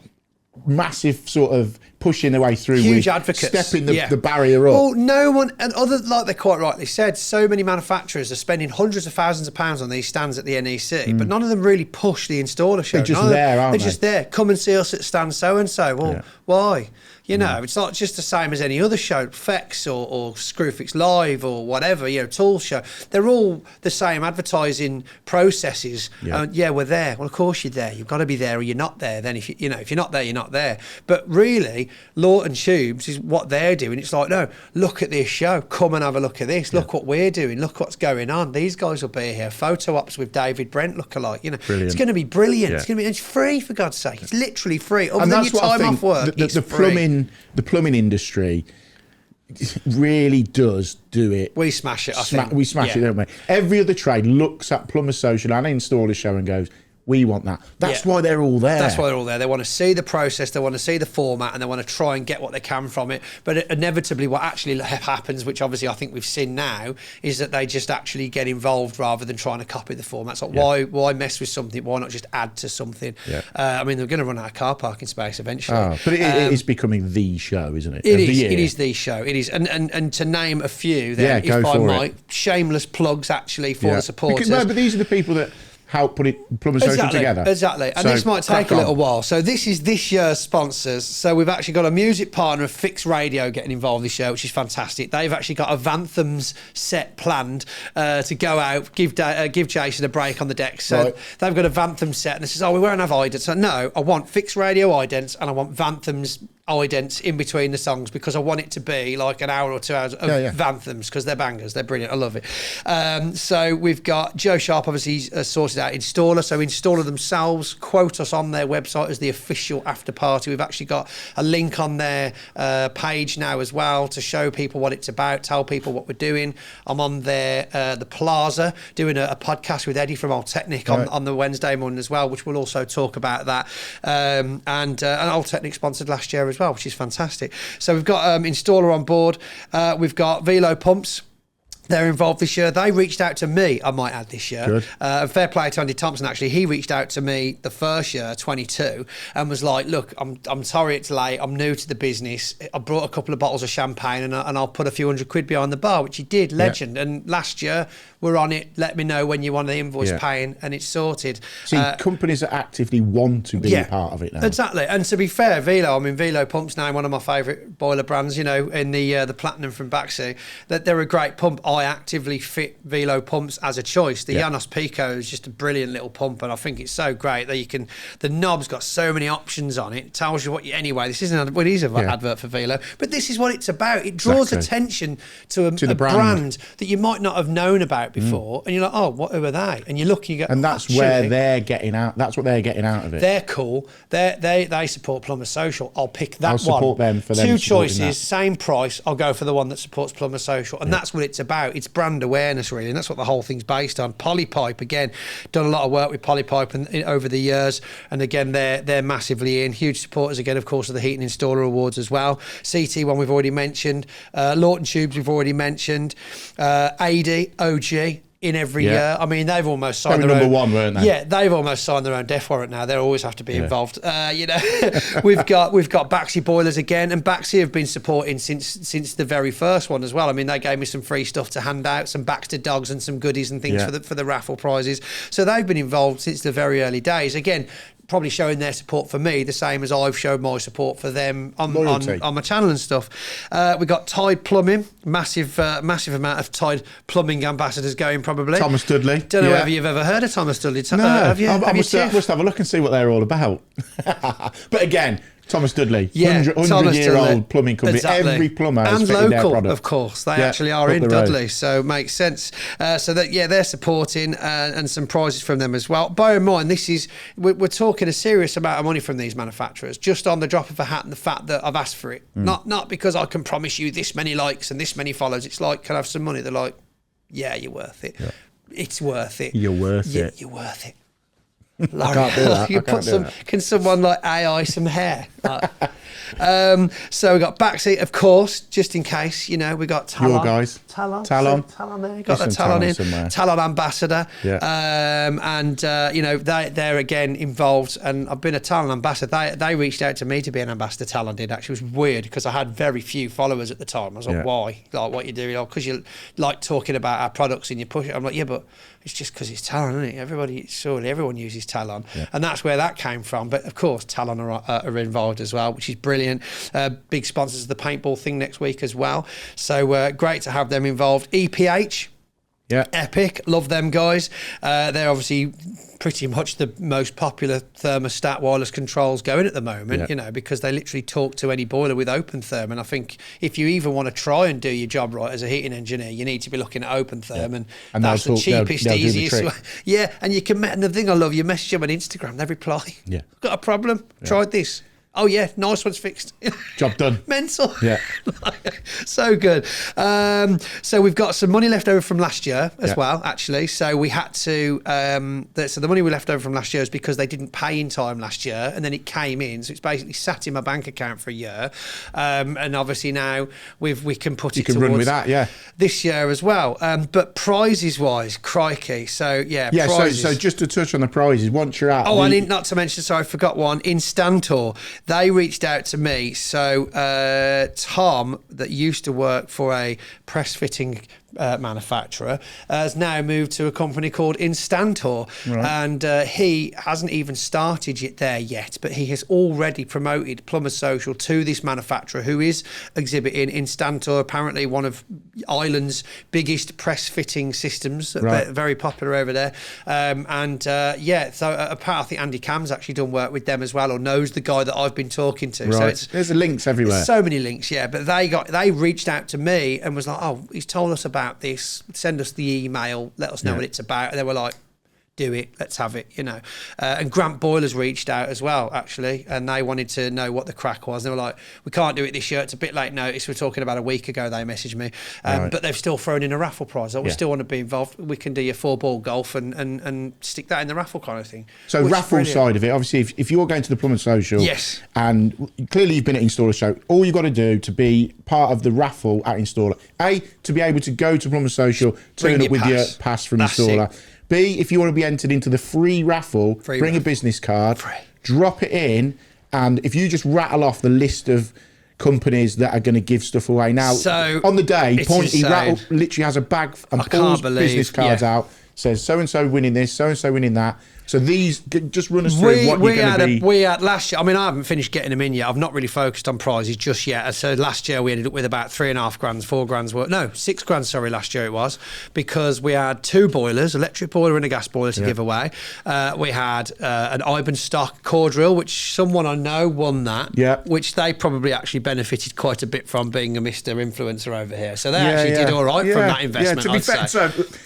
Speaker 2: massive sort of pushing their way through,
Speaker 1: huge advocates,
Speaker 2: stepping the barrier up.
Speaker 1: Well, no one, and like they quite rightly said, so many manufacturers are spending hundreds of thousands of pounds on these stands at the NEC, but none of them really push the installer show.
Speaker 2: They're just there, aren't they?
Speaker 1: They're just there. Come and see us at stand so and so. Well, why? It's not just the same as any other show, Fex or Screwfix Live or whatever, tool show. They're all the same advertising processes. We're there. Well, of course you're there. You've got to be there, or you're not there. Then if you're not there, you're not there. But really, Lawton Tubes is what they're doing. It's like, no, look at this show. Come and have a look at this. Look what we're doing. Look what's going on. These guys will be here. Photo ops with David Brent lookalike.
Speaker 2: Brilliant.
Speaker 1: It's going to be brilliant. It's free, for God's sake. It's literally free. Other than your time off work, it's free.
Speaker 2: The plumbing industry really does do it.
Speaker 1: We smash it, I think.
Speaker 2: We smash it, don't we? Every other trade looks at Plumber Social and Installer Show and goes, we want that. That's why they're all there.
Speaker 1: That's why they're all there. They want to see the process, they want to see the format, and they want to try and get what they can from it. But inevitably what actually happens, which obviously I think we've seen now, is that they just actually get involved rather than trying to copy the format. It's like, why mess with something? Why not just add to something? I mean, they're going to run out of car parking space eventually.
Speaker 2: But it is becoming the show, isn't it?
Speaker 1: It is the show. It is. And to name a few, then, if I might, shameless plugs actually for the supporters.
Speaker 2: But these are the people that help put Plumber Social together.
Speaker 1: Exactly. And this might take a little while. So this is this year's sponsors. So we've actually got a music partner of Fix Radio getting involved this year, which is fantastic. They've actually got a Vanthams set planned to go out, give Jason a break on the deck. So they've got a Vanthams set, and they says, we won't have idents. So no, I want Fix Radio idents, and I want Vanthams idents in between the songs, because I want it to be like an hour or 2 hours of Vanthams, because they're bangers, they're brilliant, I love it. So we've got Joe Sharp, obviously sorted out Installer, so Installer themselves quote us on their website as the official after party. We've actually got a link on their page now as well to show people what it's about, tell people what we're doing. I'm on their the Plaza doing a podcast with Eddie from Old Technic on the Wednesday morning as well, which we'll also talk about that. And Old Technic sponsored last year as well, which is fantastic. So we've got Installer on board. We've got Velo Pumps. They're involved this year. They reached out to me, I might add, this year. Fair play to Andy Thompson, actually. He reached out to me the first year, 22, and was like, look, I'm sorry it's late. I'm new to the business. I brought a couple of bottles of champagne and I'll put a few £100 behind the bar, which he did. Legend. And last year, we're on it. Let me know when you want the invoice paying, and it's sorted.
Speaker 2: See, companies that actively want to be a part of it now.
Speaker 1: Exactly. And to be fair, Velo Pump's now one of my favourite boiler brands, in the Platinum from Baxi, that they're a great pump. I actively fit Velo pumps as a choice. The Janos Pico is just a brilliant little pump, and I think it's so great that the knob's got so many options on it. It tells you what anyway, this isn't it is an advert for Velo, but this is what it's about. It draws attention to a brand that you might not have known about before, and you're like, who are they? And you look and you go,
Speaker 2: and that's where they're getting out. That's what they're getting out of it.
Speaker 1: They're cool. They support Plumber Social. I'll pick that one.
Speaker 2: I'll support them for them.
Speaker 1: Two choices, same price. I'll go for the one that supports Plumber Social, and that's what it's about. about. It's brand awareness, really, and that's what the whole thing's based on. Polypipe, again, done a lot of work with Polypipe over the years, and again, they're massively in. Huge supporters, again, of course, of the Heating Installer Awards as well. CT1 we've already mentioned. Lawton Tubes we've already mentioned. AD, OG, in every year. I mean, they've almost signed their own...
Speaker 2: number one, weren't they?
Speaker 1: Yeah, they've almost signed their own death warrant now. They always have to be involved. You know, we've got Baxi Boilers again, and Baxi have been supporting since the very first one as well. I mean, they gave me some free stuff to hand out, some Baxter dogs and some goodies and things for the raffle prizes. So they've been involved since the very early days. Again, probably showing their support for me the same as I've showed my support for them on my channel and stuff. We got Tide Plumbing, massive amount of Tide Plumbing ambassadors going probably.
Speaker 2: Thomas Dudley.
Speaker 1: Don't know whether you've ever heard of Thomas Dudley.
Speaker 2: No, I must have a look and see what they're all about. But again, Thomas Dudley, 100-year-old plumbing company. Exactly. Every plumber has
Speaker 1: and
Speaker 2: fitted
Speaker 1: local,
Speaker 2: their product.
Speaker 1: Of course. They actually are in Dudley, so it makes sense. So that they're supporting and some prizes from them as well. Bear in mind, we're talking a serious amount of money from these manufacturers just on the drop of a hat and the fact that I've asked for it. Not because I can promise you this many likes and this many follows. It's like, can I have some money? They're like, yeah, you're worth it. Yeah. It's worth it.
Speaker 2: You're worth it.
Speaker 1: You're worth it.
Speaker 2: I can't do that.
Speaker 1: Can someone like AI some hair? So we got Baxi, of course, just in case, you know, we got Talon.
Speaker 2: Your guys.
Speaker 1: Talon there. Got
Speaker 2: the
Speaker 1: Talon in.
Speaker 2: Somewhere.
Speaker 1: Talon ambassador.
Speaker 2: Yeah.
Speaker 1: You know, they're again involved, and I've been a Talon ambassador. They reached out to me to be an ambassador. Talon did actually. It was weird because I had very few followers at the time. I was like, why? Like, what you doing? Because you like talking about our products and you push it. I'm like, yeah, but it's just because it's Talon, isn't it? Surely everyone uses Talon. Yeah. And that's where that came from. But of course, Talon are involved as well, which is brilliant. Big sponsors of the paintball thing next week as well. So great to have them involved. EPH. Yeah. Epic. Love them guys. They're obviously pretty much the most popular thermostat wireless controls going at the moment, you know, because they literally talk to any boiler with open therm. And I think if you even want to try and do your job right as a heating engineer, you need to be looking at open therm, and that's the cheapest, easiest way. Yeah, and you can, and the thing I love, you message them on Instagram, they reply. Yeah. Got a problem? Tried this. Oh yeah, nice one's fixed.
Speaker 2: Job done.
Speaker 1: Mental.
Speaker 2: Yeah.
Speaker 1: So good. So we've got some money left over from last year as well, actually. So we had to, so the money we left over from last year is because they didn't pay in time last year, and then it came in. So it's basically sat in my bank account for a year. And obviously now we can put it towards
Speaker 2: run with that,
Speaker 1: this year as well. But prizes wise, crikey. So prizes.
Speaker 2: So just to touch on the prizes, once you're out.
Speaker 1: Oh, I need not to mention, sorry, I forgot one. Instantor. They reached out to me. So Tom, that used to work for a press fitting manufacturer, has now moved to a company called Instantor, and he hasn't even started there yet, but he has already promoted Plumber Social to this manufacturer who is exhibiting. Instantor, apparently one of Ireland's biggest press fitting systems, very popular over there. So I think Andy Cam's actually done work with them as well, or knows the guy that I've been talking to.
Speaker 2: Right. So there's links everywhere.
Speaker 1: So many links, but they reached out to me and was like, oh, he's told us about this, send us the email, let us know what it's about. And they were like, do it, let's have it, you know. And Grant Boilers reached out as well, actually, and they wanted to know what the crack was. And they were like, we can't do it this year, it's a bit late notice. We're talking about a week ago they messaged me, but they've still thrown in a raffle prize. We still want to be involved. We can do your 4-ball golf and stick that in the raffle kind of thing.
Speaker 2: So raffle side of it, obviously if you're going to the Plumber Social, and clearly you've been at Installer Show, all you've got to do to be part of the raffle at Installer, A, to be able to go to Plumber Social, turn up with your pass from Installer. B, if you want to be entered into the free raffle, bring a business card, drop it in, and if you just rattle off the list of companies that are going to give stuff away. Now, on the day, Pointy literally has a bag and pulls business cards out, says so-and-so winning this, so-and-so winning that. So these, just run us through what you're going to be.
Speaker 1: We had last year, I mean, I haven't finished getting them in yet. I've not really focused on prizes just yet. So last year we ended up with about 3.5 grand, 4 grand's worth. No, 6 grand, sorry, last year it was. Because we had 2 boilers, electric boiler and a gas boiler to give away. We had an Iben stock core drill, which someone I know won that. Which they probably actually benefited quite a bit from, being a Mr. Influencer over here. So they actually did all right from that investment,
Speaker 2: to be fair,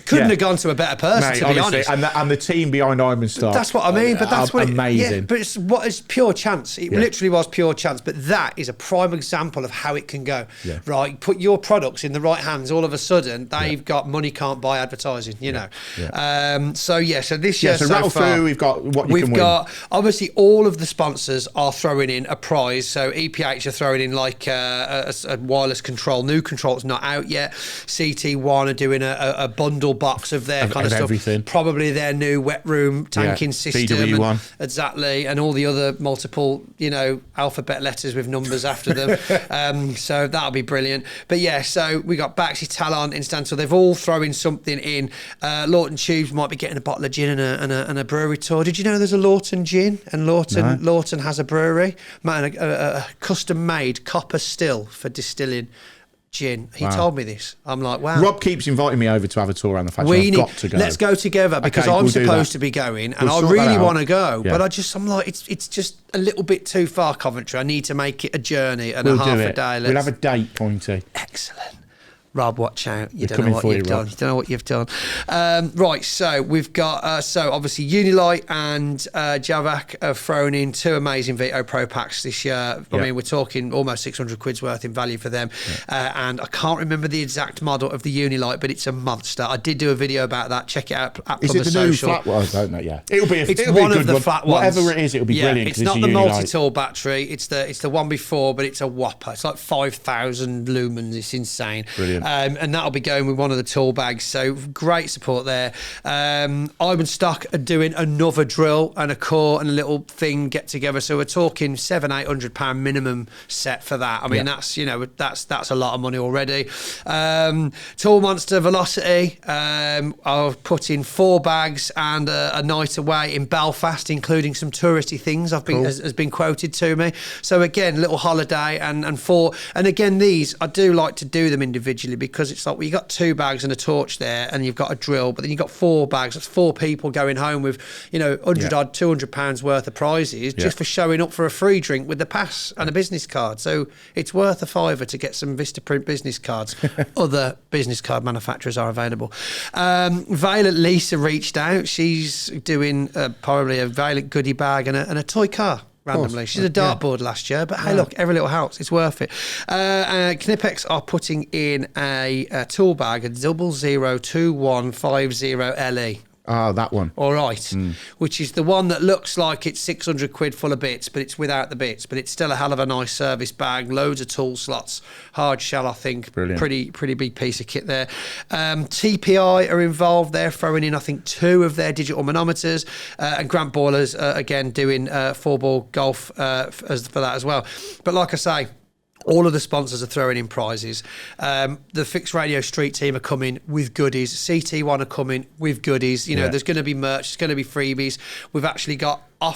Speaker 1: couldn't have gone to a better person, to be honest.
Speaker 2: And the team behind Iben and stock.
Speaker 1: That's what I mean. But that's what
Speaker 2: amazing.
Speaker 1: But it's pure chance. It literally was pure chance. But that is a prime example of how it can go. Yeah. Right, put your products in the right hands. All of a sudden, they've got money can't buy advertising. You know. Yeah. So this year,
Speaker 2: so rattle through. We've got what you can win.
Speaker 1: Obviously all of the sponsors are throwing in a prize. So EPH are throwing in like a wireless control. New control's not out yet. CT1 are doing a bundle box of their kind of stuff.
Speaker 2: Everything.
Speaker 1: Probably their new wet room tanking system.
Speaker 2: BW1.
Speaker 1: Exactly. And all the other multiple, alphabet letters with numbers after them. So that'll be brilliant. But so we got Baxi, Talon, Instantal. They've all throwing something in. Lawton Tubes might be getting a bottle of gin and a brewery tour. Did you know there's a Lawton gin? And Lawton has a brewery. Man, a custom-made copper still for distilling gin. He told me this. I'm like, wow.
Speaker 2: Rob keeps inviting me over to have a tour around the factory. I've got to go.
Speaker 1: Let's go together because I'm supposed to be going and I really want to go. Yeah. But I'm like, it's just a little bit too far, Coventry. I need to make it a journey and a half a day.
Speaker 2: We'll have a date, Pointy.
Speaker 1: Excellent. Rob, watch out. You don't know what you've done. You don't know what you've done. Right, so we've got, obviously Unilight and Javac have thrown in 2 amazing Vito Pro packs this year. I mean, we're talking almost 600 quid's worth in value for them. And I can't remember the exact model of the Unilight, but it's a monster. I did do a video about that. Check it out at Plumber Social.
Speaker 2: Is it the new flat one? I don't know, It'll be
Speaker 1: it's one of the flat ones.
Speaker 2: Whatever it is, it'll be brilliant.
Speaker 1: It's not the multi-tool battery. It's the one before, but it's a whopper. It's like 5,000 lumens. It's insane.
Speaker 2: Brilliant.
Speaker 1: And that'll be going with one of the tool bags. So great support there. Ivan Stock are doing another drill and a core and a little thing get together. So we're talking £700-800 minimum set for that. I mean, that's a lot of money already. Tool Monster Velocity. I've put in 4 bags and a night away in Belfast, including some touristy things. Has been quoted to me. So again, little holiday and again, these I do like to do them individually because it's like, well, you got 2 bags and a torch there and you've got a drill, but then you've got 4 bags. That's 4 people going home with, £100-200 worth of prizes just for showing up for a free drink with the pass and a business card. So it's worth a £5 to get some Vistaprint business cards. Other business card manufacturers are available. Violet Lisa reached out. She's doing probably a Violet goodie bag and a toy car. Randomly. She's a dartboard last year, but hey, look, every little helps. It's worth it. Knipex are putting in a tool bag, a 002150 LE.
Speaker 2: Oh, that one.
Speaker 1: All right. Which is the one that looks like it's 600 quid full of bits, but it's without the bits. But it's still a hell of a nice service bag. Loads of tool slots. Hard shell, I think. Brilliant. Pretty big piece of kit there. TPI are involved. They're throwing in, I think, 2 of their digital manometers. And Grant Boilers, again, doing 4-ball golf for that as well. But like I say, all of the sponsors are throwing in prizes. The Fixed Radio Street team are coming with goodies. CT1 are coming with goodies. There's going to be merch. There's going to be freebies. We've actually got are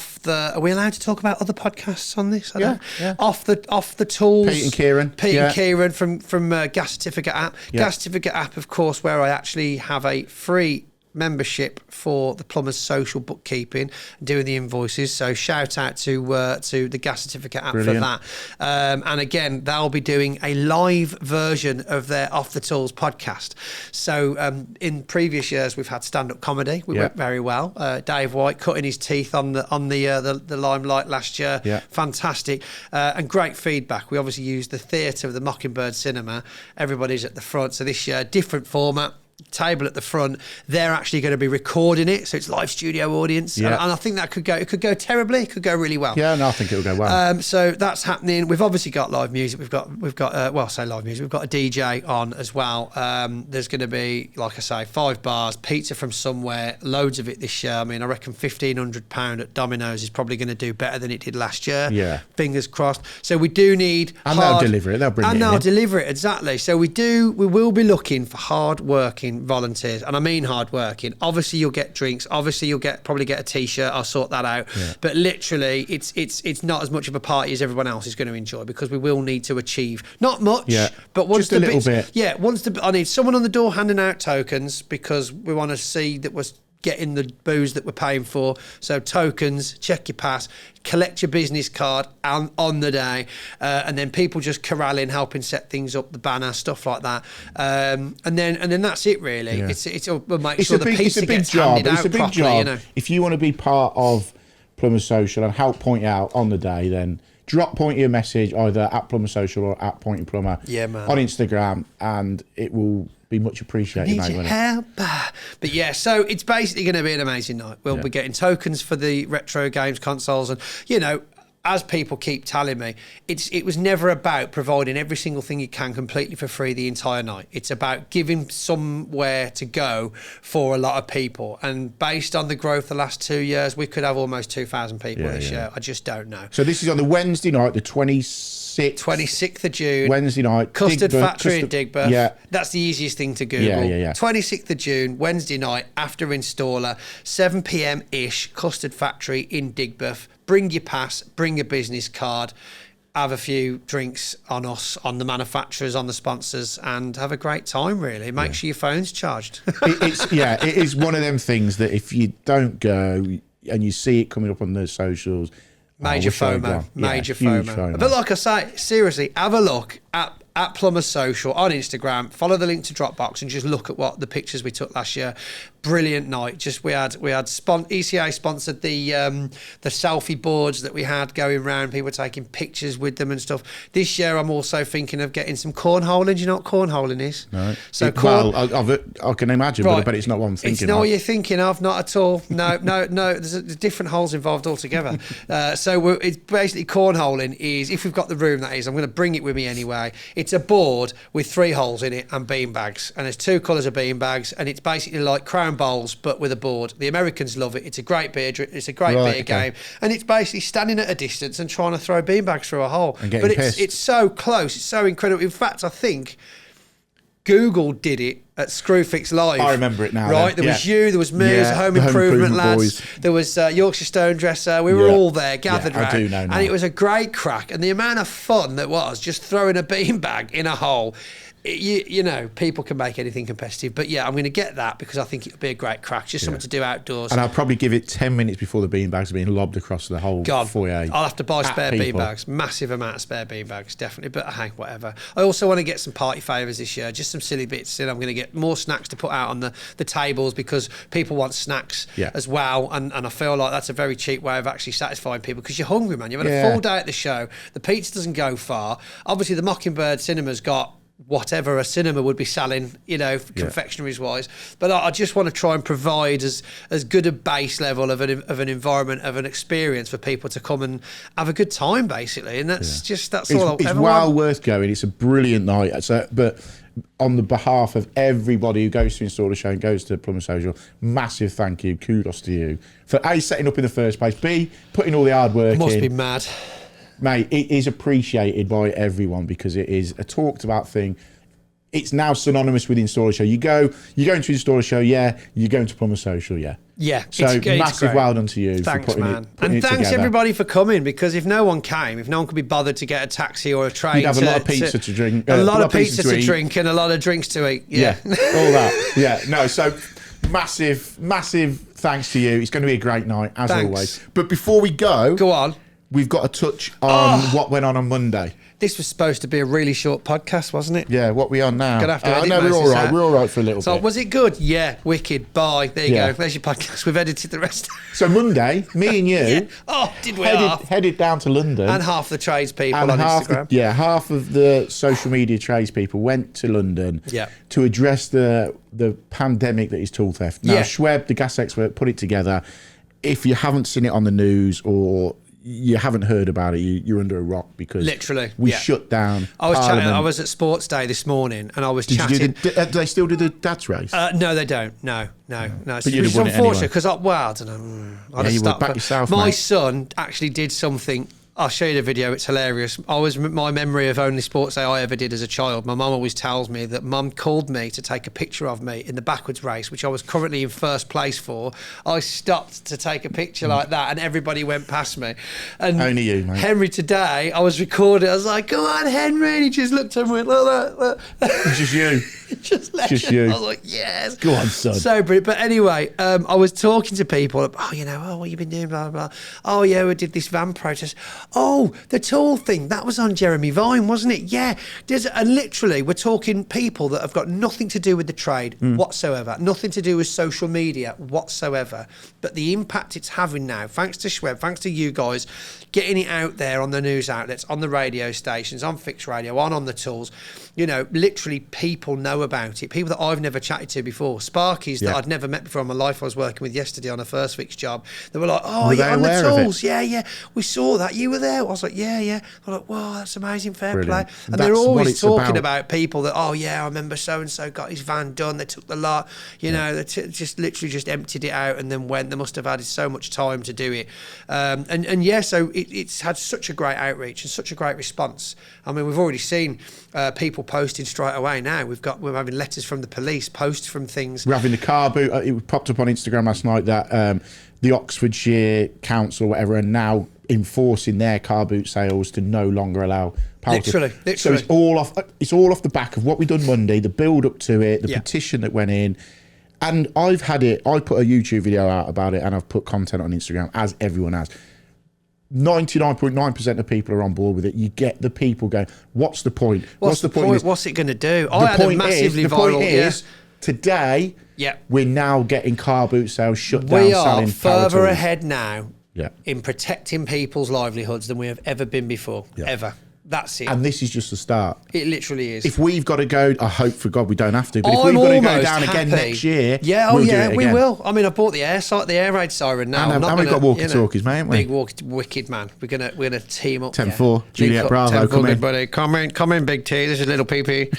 Speaker 1: we allowed to talk about other podcasts on this? Yeah. Off the tools.
Speaker 2: Pete and Kieran.
Speaker 1: And Kieran from Gas Certificate app. Yeah. Gas Certificate app, of course, where I actually have a free membership for the Plumber Social bookkeeping, doing the invoices. So shout out to the Gas Certificate app for that. And again, they'll be doing a live version of their Off the Tools podcast. So in previous years, we've had stand-up comedy. We went very well. Dave White cutting his teeth on the limelight last year. Yeah. Fantastic and great feedback. We obviously used the theatre of the Mockingbird Cinema. Everybody's at the front. So this year, different format. Table at the front. They're actually going to be recording it, so it's live studio audience. And I think that could go terribly. It could go really well.
Speaker 2: Yeah, no, I think it'll go well.
Speaker 1: So that's happening. We've obviously got live music. We've got I say live music. We've got a DJ on as well. There's going to be, like I say, 5 bars, pizza from somewhere, loads of it this year. I mean, I reckon £1,500 at Domino's is probably going to do better than it did last year. Yeah, fingers crossed. So we do need
Speaker 2: they'll deliver it. They'll bring it in.
Speaker 1: And they'll deliver it, exactly. So we will be looking for hard-working volunteers, and I mean hard-working. Obviously, you'll get drinks. Obviously, you'll probably get a T-shirt. I'll sort that out. Yeah. But literally, it's not as much of a party as everyone else is going to enjoy, because we will need to achieve not much, but once
Speaker 2: just a little bit.
Speaker 1: Yeah, I need someone on the door handing out tokens, because we want to see that we're getting the booze that we're paying for. So tokens, check your pass, collect your business card on the day, and then people just corralling, helping set things up, the banner, stuff like that, and then that's it really.
Speaker 2: Yeah.
Speaker 1: We'll make sure the pizza gets handed out properly. You know?
Speaker 2: If you want to be part of Plumber Social and help Pointy out on the day, then drop Pointy a message either at Plumber Social or at Pointy Plumber on Instagram, and it will be much appreciated.
Speaker 1: Need your help. But yeah, so it's basically going to be an amazing night. We'll be getting tokens for the retro games consoles, and you know, as people keep telling me, it was never about providing every single thing you can completely for free the entire night. It's about giving somewhere to go for a lot of people. And based on the growth the last 2 years, we could have almost 2,000 people this year. I just don't know.
Speaker 2: So this is on the Wednesday night, the 26th
Speaker 1: of June.
Speaker 2: Wednesday night.
Speaker 1: Custard Factory in Digbeth.
Speaker 2: Yeah.
Speaker 1: That's the easiest thing to Google. 26th of June, Wednesday night, after installer, 7 p.m-ish, Custard Factory in Digbeth. Bring your pass, bring your business card, have a few drinks on us, on the manufacturers, on the sponsors, and have a great time, really. Make sure your phone's charged.
Speaker 2: It is one of them things that if you don't go and you see it coming up on the socials,
Speaker 1: Major FOMO. But like I say, seriously, have a look at Plumber Social on Instagram. Follow the link to Dropbox and just look at what the pictures we took last year. Brilliant night. Just we had ECA sponsored the selfie boards that we had going around. People taking pictures with them and stuff. This year, I'm also thinking of getting some cornholing. Do you know what cornholing is?
Speaker 2: No. I can imagine, but I bet it's not what I'm thinking.
Speaker 1: It's not what you're thinking of. Not at all. No. There's different holes involved altogether. It's basically cornholing. Is if we've got the room, that is. I'm going to bring it with me anyway. It's a board with 3 holes in it and bean bags, and there's 2 colours of bean bags, and it's basically like crown bowls but with a board. The Americans love it. It's a great beer. It's a great beer game, and it's basically standing at a distance and trying to throw bean bags through a hole. But it's so close. It's so incredible. In fact, I think Google did it at Screwfix Live.
Speaker 2: I remember it now.
Speaker 1: Right, there was you, there was me, as Home Improvement lads, boys. There was Yorkshire Stone Dresser. We were all there, gathered round. I do know now. And it was a great crack. And the amount of fun that was just throwing a beanbag in a hole. You know, people can make anything competitive. But yeah, I'm going to get that because I think it'll be a great crack. Just something to do outdoors.
Speaker 2: And I'll probably give it 10 minutes before the beanbags are being lobbed across the whole foyer.
Speaker 1: I'll have to buy spare beanbags. Massive amount of spare beanbags, definitely. But hey, whatever. I also want to get some party favours this year. Just some silly bits. And I'm going to get more snacks to put out on the tables because people want snacks as well. And I feel like that's a very cheap way of actually satisfying people because you're hungry, man. You've had a full day at the show. The pizza doesn't go far. Obviously, the Mockingbird Cinema's got whatever a cinema would be selling, you know, confectionaries wise. But I just want to try and provide as good a base level of an environment, of an experience for people to come and have a good time, basically. And that's all.
Speaker 2: It's well worth going. It's a brilliant night. But on the behalf of everybody who goes to Installer Show and goes to Plumber Social, massive thank you, kudos to you for A, setting up in the first place, B, putting all the hard work in.
Speaker 1: Must be mad.
Speaker 2: Mate, it is appreciated by everyone because it is a talked about thing. It's now synonymous with Installer Show. You go into Installer Show, you're going to Plumber Social,
Speaker 1: Yeah.
Speaker 2: So massive well done to you.
Speaker 1: Thanks,
Speaker 2: for
Speaker 1: man. And thanks everybody for coming because if no one came, if no one could be bothered to get a taxi or a train,
Speaker 2: you'd have a lot of pizza to drink.
Speaker 1: A lot of pizza to drink and a lot of drinks to eat. Yeah.
Speaker 2: All that. Yeah. No, so massive thanks to you. It's going to be a great night, as always. But before we go
Speaker 1: on.
Speaker 2: We've got to touch on what went on Monday.
Speaker 1: This was supposed to be a really short podcast, wasn't it?
Speaker 2: Yeah, what we on now?
Speaker 1: Gonna have to edit
Speaker 2: we're all right. We're all right for a little bit.
Speaker 1: So was it good? Yeah, wicked. Bye. There you go. There's your podcast. We've edited the rest.
Speaker 2: So Monday, me and you
Speaker 1: did we
Speaker 2: headed down to London.
Speaker 1: And half the tradespeople on Instagram.
Speaker 2: Half of the social media tradespeople went to London to address the pandemic that is tool theft. Now, Schweb, the gas expert, put it together. If you haven't seen it on the news or you haven't heard about it, you're under a rock because
Speaker 1: literally
Speaker 2: we shut down.
Speaker 1: I was at Sports Day this morning and I was chatting.
Speaker 2: Do they still do the dads race?
Speaker 1: No, they don't. No.
Speaker 2: But you'd have won it anyway.
Speaker 1: Because I don't know.
Speaker 2: You would back yourself,
Speaker 1: my
Speaker 2: mate.
Speaker 1: son actually did something. I'll show you the video. It's hilarious. My memory of only sports day I ever did as a child. My mum always tells me that mum called me to take a picture of me in the backwards race, which I was currently in first place for. I stopped to take a picture like that, and everybody went past me. And
Speaker 2: only you, mate.
Speaker 1: Henry today, I was recording. I was like, "Come on, Henry!" And he just looked at me and went, "Look."
Speaker 2: It's just you.
Speaker 1: Just
Speaker 2: you.
Speaker 1: I was like, yes.
Speaker 2: Go on, son.
Speaker 1: So brilliant. But anyway, I was talking to people. What you been doing? Blah, blah, blah. Oh, yeah, we did this van protest. Oh, the tool thing. That was on Jeremy Vine, wasn't it? Yeah. And literally, we're talking people that have got nothing to do with the trade whatsoever. Nothing to do with social media whatsoever. But the impact it's having now, thanks to Schweb, thanks to you guys, getting it out there on the news outlets, on the radio stations, on fixed radio, on the tools. Literally people know about it. People that I've never chatted to before. Sparkies that I'd never met before in my life I was working with yesterday on a first fix job. They were like, oh, you're on the tools. Yeah. We saw that. You were there. I was like, yeah. I'm like, wow, that's amazing. Fair play. And they're always talking about people that, oh, yeah, I remember so-and-so got his van done. They took the lot. They just literally just emptied it out and then went. They must have had so much time to do it. So it's had such a great outreach and such a great response. I mean, we've already seen people posting straight away now. We're having letters from the police, posts from things.
Speaker 2: We're having the car boot. It popped up on Instagram last night that the Oxfordshire Council, whatever, are now enforcing their car boot sales to no longer allow power.
Speaker 1: Literally.
Speaker 2: So it's all off the back of what we done Monday, the build up to it, the petition that went in. And I put a YouTube video out about it and I've put content on Instagram, as everyone has. 99.9% of people are on board with it. You get the people going, what's the point?
Speaker 1: What's the point? What's it going to do? I had a massively viral...
Speaker 2: The point is, today, we're now getting car boot sales shut down.
Speaker 1: We are further ahead now in protecting people's livelihoods than we have ever been before, ever. That's it.
Speaker 2: And this is just the start.
Speaker 1: It literally is.
Speaker 2: If we've got to go, I hope for God we don't have to, but if we've got to go down again next year, we
Speaker 1: will. I mean, I bought the air raid siren now.
Speaker 2: And we've got walkie-talkies, mate, haven't we?
Speaker 1: Big wicked man. We're gonna team up.
Speaker 2: 10-4, Juliet Bravo, come in.
Speaker 1: Buddy. Come in, Big T. This is little PP.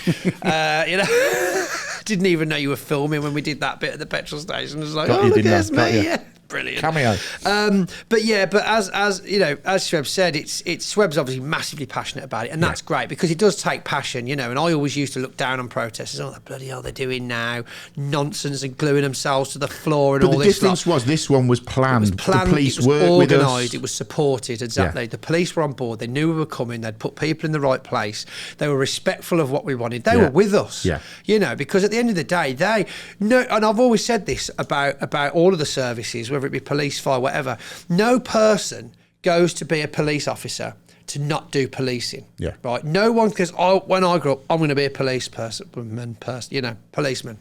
Speaker 1: Didn't even know you were filming when we did that bit at the petrol station. I was like, there's me. Yeah. Brilliant
Speaker 2: cameo.
Speaker 1: But as you know, as Schweb said, it's Schweb's obviously massively passionate about it, and that's great because it does take passion, And I always used to look down on protesters. Oh, the bloody hell they're doing now, nonsense, and gluing themselves to the floor and all this.
Speaker 2: The difference was this one was planned. The police
Speaker 1: it was
Speaker 2: worked
Speaker 1: organised.
Speaker 2: with us.
Speaker 1: It was supported. Exactly. The police were on board. They knew we were coming. They'd put people in the right place. They were respectful of what we wanted. They were with us. Because at the end of the day, they know. And I've always said this about all of the services, whether it be police, fire, whatever. No person goes to be a police officer to not do policing. Right? No one, because when I grew up, I'm going to be a policeman,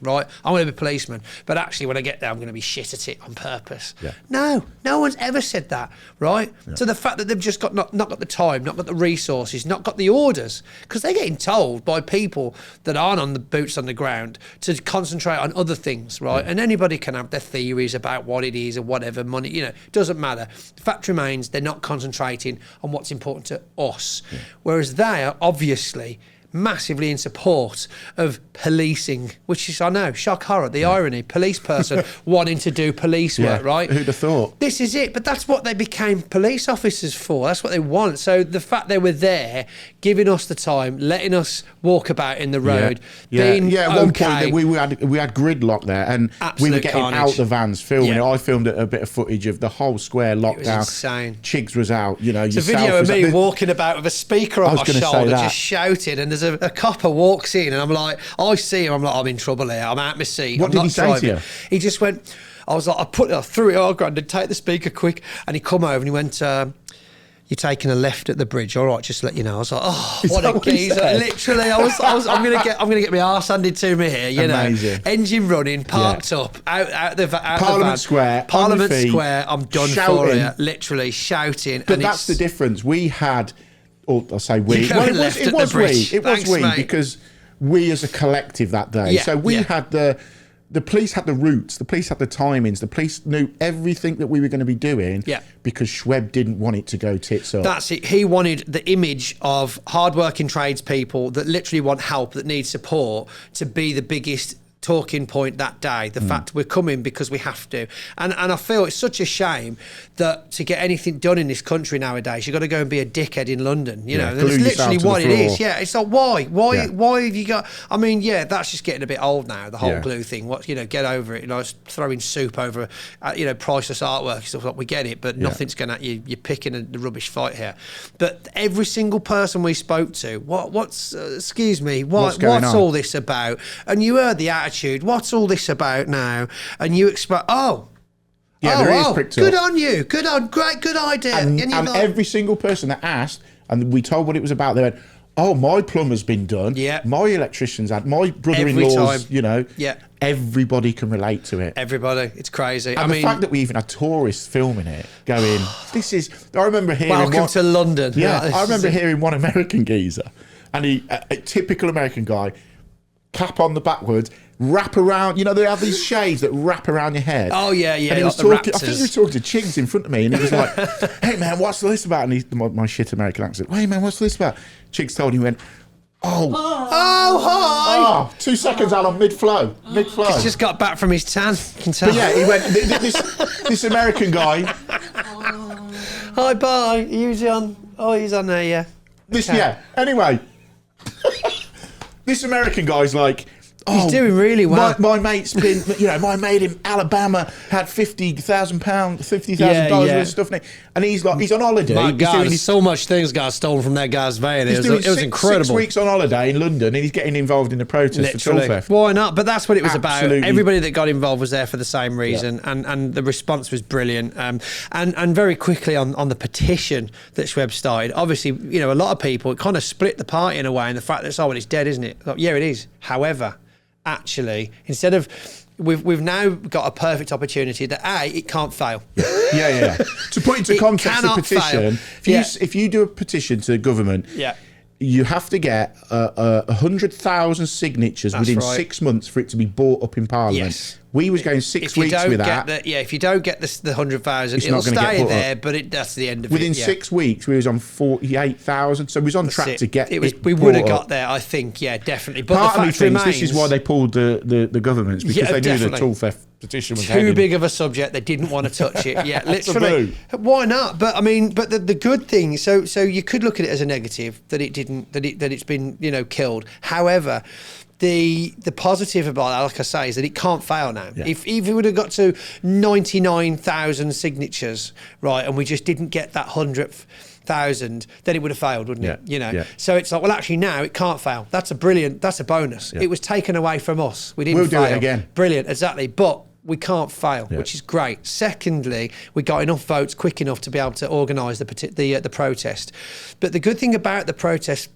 Speaker 1: right? I'm going to be a policeman. But actually, when I get there, I'm going to be shit at it on purpose. No one's ever said that, right? So the fact that they've just not got the time, not got the resources, not got the orders, because they're getting told by people that aren't on the boots on the ground to concentrate on other things, right? And anybody can have their theories about what it is or whatever, money, doesn't matter. The fact remains they're not concentrating on what's important to us. Whereas they are obviously massively in support of policing, which is, I know, shock horror, the irony, police person wanting to do police work, right?
Speaker 2: Who'd have thought?
Speaker 1: This is it, but that's what they became police officers for. That's what they want. So the fact they were there, giving us the time, letting us walk about in the road, being
Speaker 2: at one point we had gridlock there, and we were getting out the vans filming it. I filmed a bit of footage of the whole square lockdown. It was insane. Chigs was out,
Speaker 1: It's a video of me walking about with a speaker on my shoulder, just shouting, and there's a copper walks in, and I'm like, I see him, I'm like, I'm in trouble here, I'm out my seat.
Speaker 2: What did he say to you?
Speaker 1: He just went, I was like, I threw it, oh, Grandad, take the speaker quick, and he come over and he went, you're taking a left at the bridge, all right, just to let you know. I was like, oh, what a geezer. Literally, I'm gonna get my arse handed to me here, Amazing. Engine running, parked up, out the
Speaker 2: Parliament Square,
Speaker 1: Parliament Square, I'm done for it, literally shouting.
Speaker 2: But that's the difference. We had, or I'll say we, it was we, because we as a collective that day. So we had the police had the routes, the police had the timings, the police knew everything that we were going to be doing because Schweb didn't want it to go tits up.
Speaker 1: That's it. He wanted the image of hardworking tradespeople that literally want help, that need support, to be the biggest talking point that day, the fact we're coming because we have to. And I feel it's such a shame that to get anything done in this country nowadays, you've got to go and be a dickhead in London, you know. That's literally what it is. Yeah, it's like, why have you got, I mean, yeah, that's just getting a bit old now, the whole glue thing. What, you know, get over it. You know, it's throwing soup over, you know, priceless artwork and stuff like, we get it, but nothing's going to, you're picking the rubbish fight here. But every single person we spoke to, what's excuse me, what's all this about? And you heard the attitude. What's all this about now? And you expect, good on you, good idea.
Speaker 2: And every single person that asked, and we told what it was about, they went, oh, my plumber's been done. Yeah. My electrician's had, my brother-in-law's, you know. Yeah. Everybody can relate to it.
Speaker 1: Everybody. It's crazy.
Speaker 2: And the fact that we even had tourists filming it, going, this is, I remember hearing.
Speaker 1: Welcome to London.
Speaker 2: Yeah. I remember hearing one American geezer, and a typical American guy, cap on the backwards, wrap around, you know, they have these shades that wrap around your head.
Speaker 1: Oh, yeah.
Speaker 2: And he was talking, I think he was talking to Chigs in front of me, and he was like, hey, man, what's this about? And my shit American accent, hey, man, what's this about? Chigs told him, he went, hi. 2 seconds, Alan, mid-flow.
Speaker 1: He's just got back from his tan, can tell.
Speaker 2: But yeah, he went, this American guy.
Speaker 1: Hi, bye. He's on there, yeah.
Speaker 2: Anyway. This American guy's like,
Speaker 1: he's doing really well.
Speaker 2: My mate's been, you know, my mate in Alabama had $50,000 worth of stuff, and he's like, he's on holiday.
Speaker 1: My God, so much things got stolen from that guy's van. It was incredible.
Speaker 2: 6 weeks on holiday in London, and he's getting involved in the protest for tool theft.
Speaker 1: Why not? But that's what it was about. Everybody that got involved was there for the same reason, and the response was brilliant. And very quickly on the petition that Schweb started, obviously, you know, a lot of people, it kind of split the party in a way, and the fact that it's dead, isn't it? Like, yeah, it is. However, actually, instead of we've now got a perfect opportunity that it can't fail.
Speaker 2: Yeah. To put into context, the petition, if you do a petition to the government, you have to get 100,000 signatures within 6 months for it to be brought up in Parliament. Yes. We was going 6 weeks with that.
Speaker 1: If you don't get the 100,000, it'll stay there, but that's the end of it.
Speaker 2: Within 6 weeks, we was on 48,000, so we was on track to get it.
Speaker 1: We would have got there, I think, definitely. But
Speaker 2: part of me thinks this is why they pulled the governments, because they knew the tool theft petition was
Speaker 1: too big of a subject. They didn't want to touch it. Yeah, literally. Why not? But I mean, but the good thing. So you could look at it as a negative that it didn't, that it's been, you know, killed. However, the positive about that, like I say, is that it can't fail now. Yeah. If we would have got to 99,000 signatures, right, and we just didn't get that 100,000, then it would have failed, wouldn't it? You know. So it's like, well, actually now it can't fail. That's a bonus. It was taken away from us. We didn't fail.
Speaker 2: We'll do it again.
Speaker 1: Brilliant, exactly. But we can't fail, which is great. Secondly, we got enough votes quick enough to be able to organise the protest. But the good thing about the protest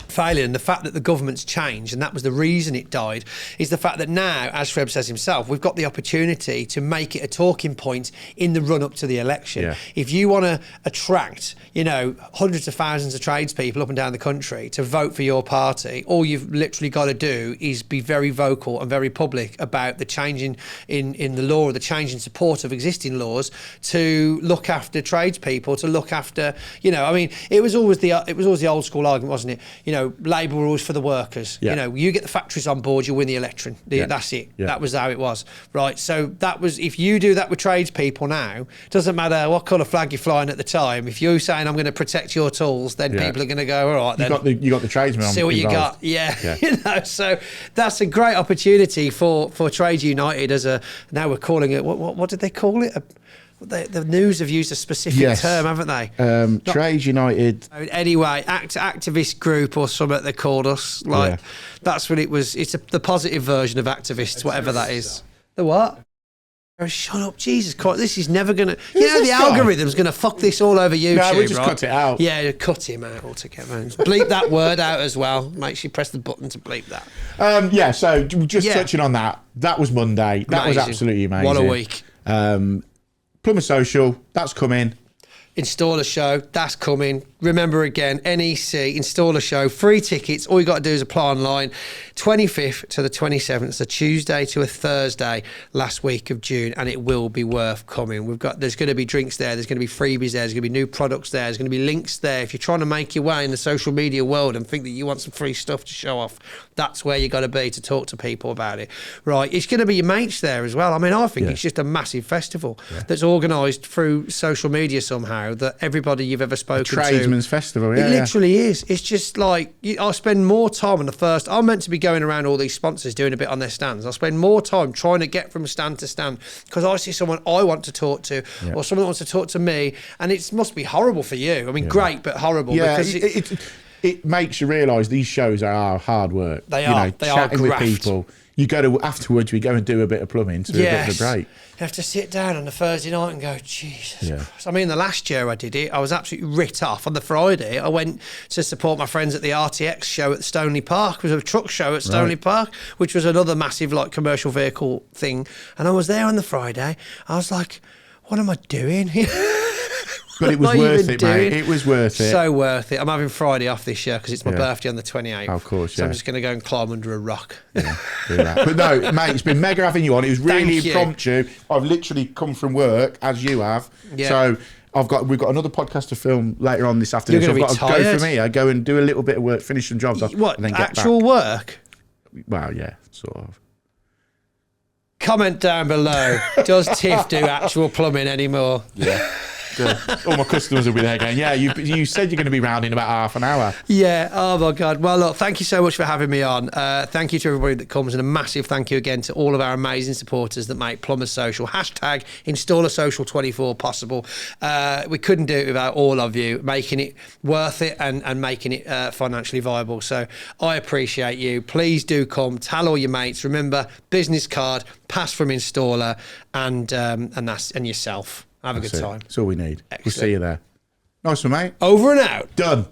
Speaker 1: failing, and the fact that the government's changed, and that was the reason it died, is the fact that now, as Shreb says himself, we've got the opportunity to make it a talking point in the run-up to the election. If you want to attract, you know, hundreds of thousands of tradespeople up and down the country to vote for your party, all you've literally got to do is be very vocal and very public about the change in the law, or the change in support of existing laws to look after tradespeople, to look after, you know, I mean, it was always the old school argument, wasn't it? You know, labour rules for the workers. You know, you get the factories on board, you win the election. That's it. That was how it was, right? So that was, if you do that with tradespeople now, doesn't matter what colour flag you're flying at the time. If you're saying I'm going to protect your tools, then people are going to go, all right, then
Speaker 2: you got the tradesmen on.
Speaker 1: See what
Speaker 2: involved.
Speaker 1: You got, you know. So that's a great opportunity for Trade United as a, now we're calling it, what did they call it? The news have used a specific term, haven't they?
Speaker 2: Trade United.
Speaker 1: Anyway, activist group or something they called us. Like that's what it was. It's the positive version of activists, whatever that is. The what? Oh, shut up, Jesus Christ! This is never gonna. You know the algorithm's gonna fuck this all over YouTube.
Speaker 2: No, we just cut it out.
Speaker 1: Yeah, cut him out altogether. Bleep that word out as well. Make sure you press the button to bleep that.
Speaker 2: So just touching on that. That was Monday. That was absolutely amazing.
Speaker 1: What a week.
Speaker 2: Plumber Social, that's coming.
Speaker 1: Installer Show, that's coming. Remember again, NEC, Installer Show, free tickets. All you got to do is apply online. 25th to the 27th, so Tuesday to a Thursday, last week of June, and it will be worth coming. There's going to be drinks there, there's going to be freebies there, there's going to be new products there, there's going to be links there. If you're trying to make your way in the social media world and think that you want some free stuff to show off, that's where you got to be to talk to people about it. Right, it's going to be your mates there as well. I mean, I think it's just a massive festival that's organised through social media somehow, that everybody you've ever spoken to.
Speaker 2: Tradesman's festival, yeah.
Speaker 1: It literally is. It's just like, I'll spend more time on the first. I'm meant to be going around all these sponsors doing a bit on their stands. I'll spend more time trying to get from stand to stand because I see someone I want to talk to or someone that wants to talk to me, and it must be horrible for you. I mean, great, but horrible.
Speaker 2: Yeah,
Speaker 1: because
Speaker 2: it makes you realise these shows are hard work.
Speaker 1: They are. They
Speaker 2: chatting
Speaker 1: are
Speaker 2: with people. You go to, afterwards, we go and do a bit of plumbing to a bit of a break.
Speaker 1: You have to sit down on the Thursday night and go, Jesus Christ. I mean, the last year I did it, I was absolutely writ off. On the Friday, I went to support my friends at the RTX show at Stoneleigh Park. It was a truck show at Stoneleigh Park, which was another massive commercial vehicle thing. And I was there on the Friday. I was like, what am I doing?
Speaker 2: But it was worth it, mate. It was worth it.
Speaker 1: So worth it. I'm having Friday off this year because it's my birthday on the 28th.
Speaker 2: Of course,
Speaker 1: So I'm just going to go and climb under a rock.
Speaker 2: Yeah, do that. But no, mate, it's been mega having you on. It was really impromptu. I've literally come from work, as you have. Yeah. So we've got another podcast to film later on this afternoon.
Speaker 1: You're
Speaker 2: so I've got
Speaker 1: to
Speaker 2: go from here, go and do a little bit of work, finish some jobs off,
Speaker 1: what,
Speaker 2: and then get
Speaker 1: actual
Speaker 2: back.
Speaker 1: Work?
Speaker 2: Well, yeah, sort of.
Speaker 1: Comment down below. Does Tiff do actual plumbing anymore?
Speaker 2: Yeah. All my customers will be there going, yeah, you said you're going to be round in about half an hour.
Speaker 1: Yeah, oh my God. Well, look, thank you so much for having me on. Thank you to everybody that comes, and a massive thank you again to all of our amazing supporters that make Plumber Social, hashtag Installer Social 24 possible. We couldn't do it without all of you making it worth it and making it financially viable. So I appreciate you. Please do come, tell all your mates. Remember, business card, pass from installer, and yourself. Have a good time.
Speaker 2: That's all we need.
Speaker 1: Excellent.
Speaker 2: We'll see you there. Nice one, mate.
Speaker 1: Over and out.
Speaker 2: Done.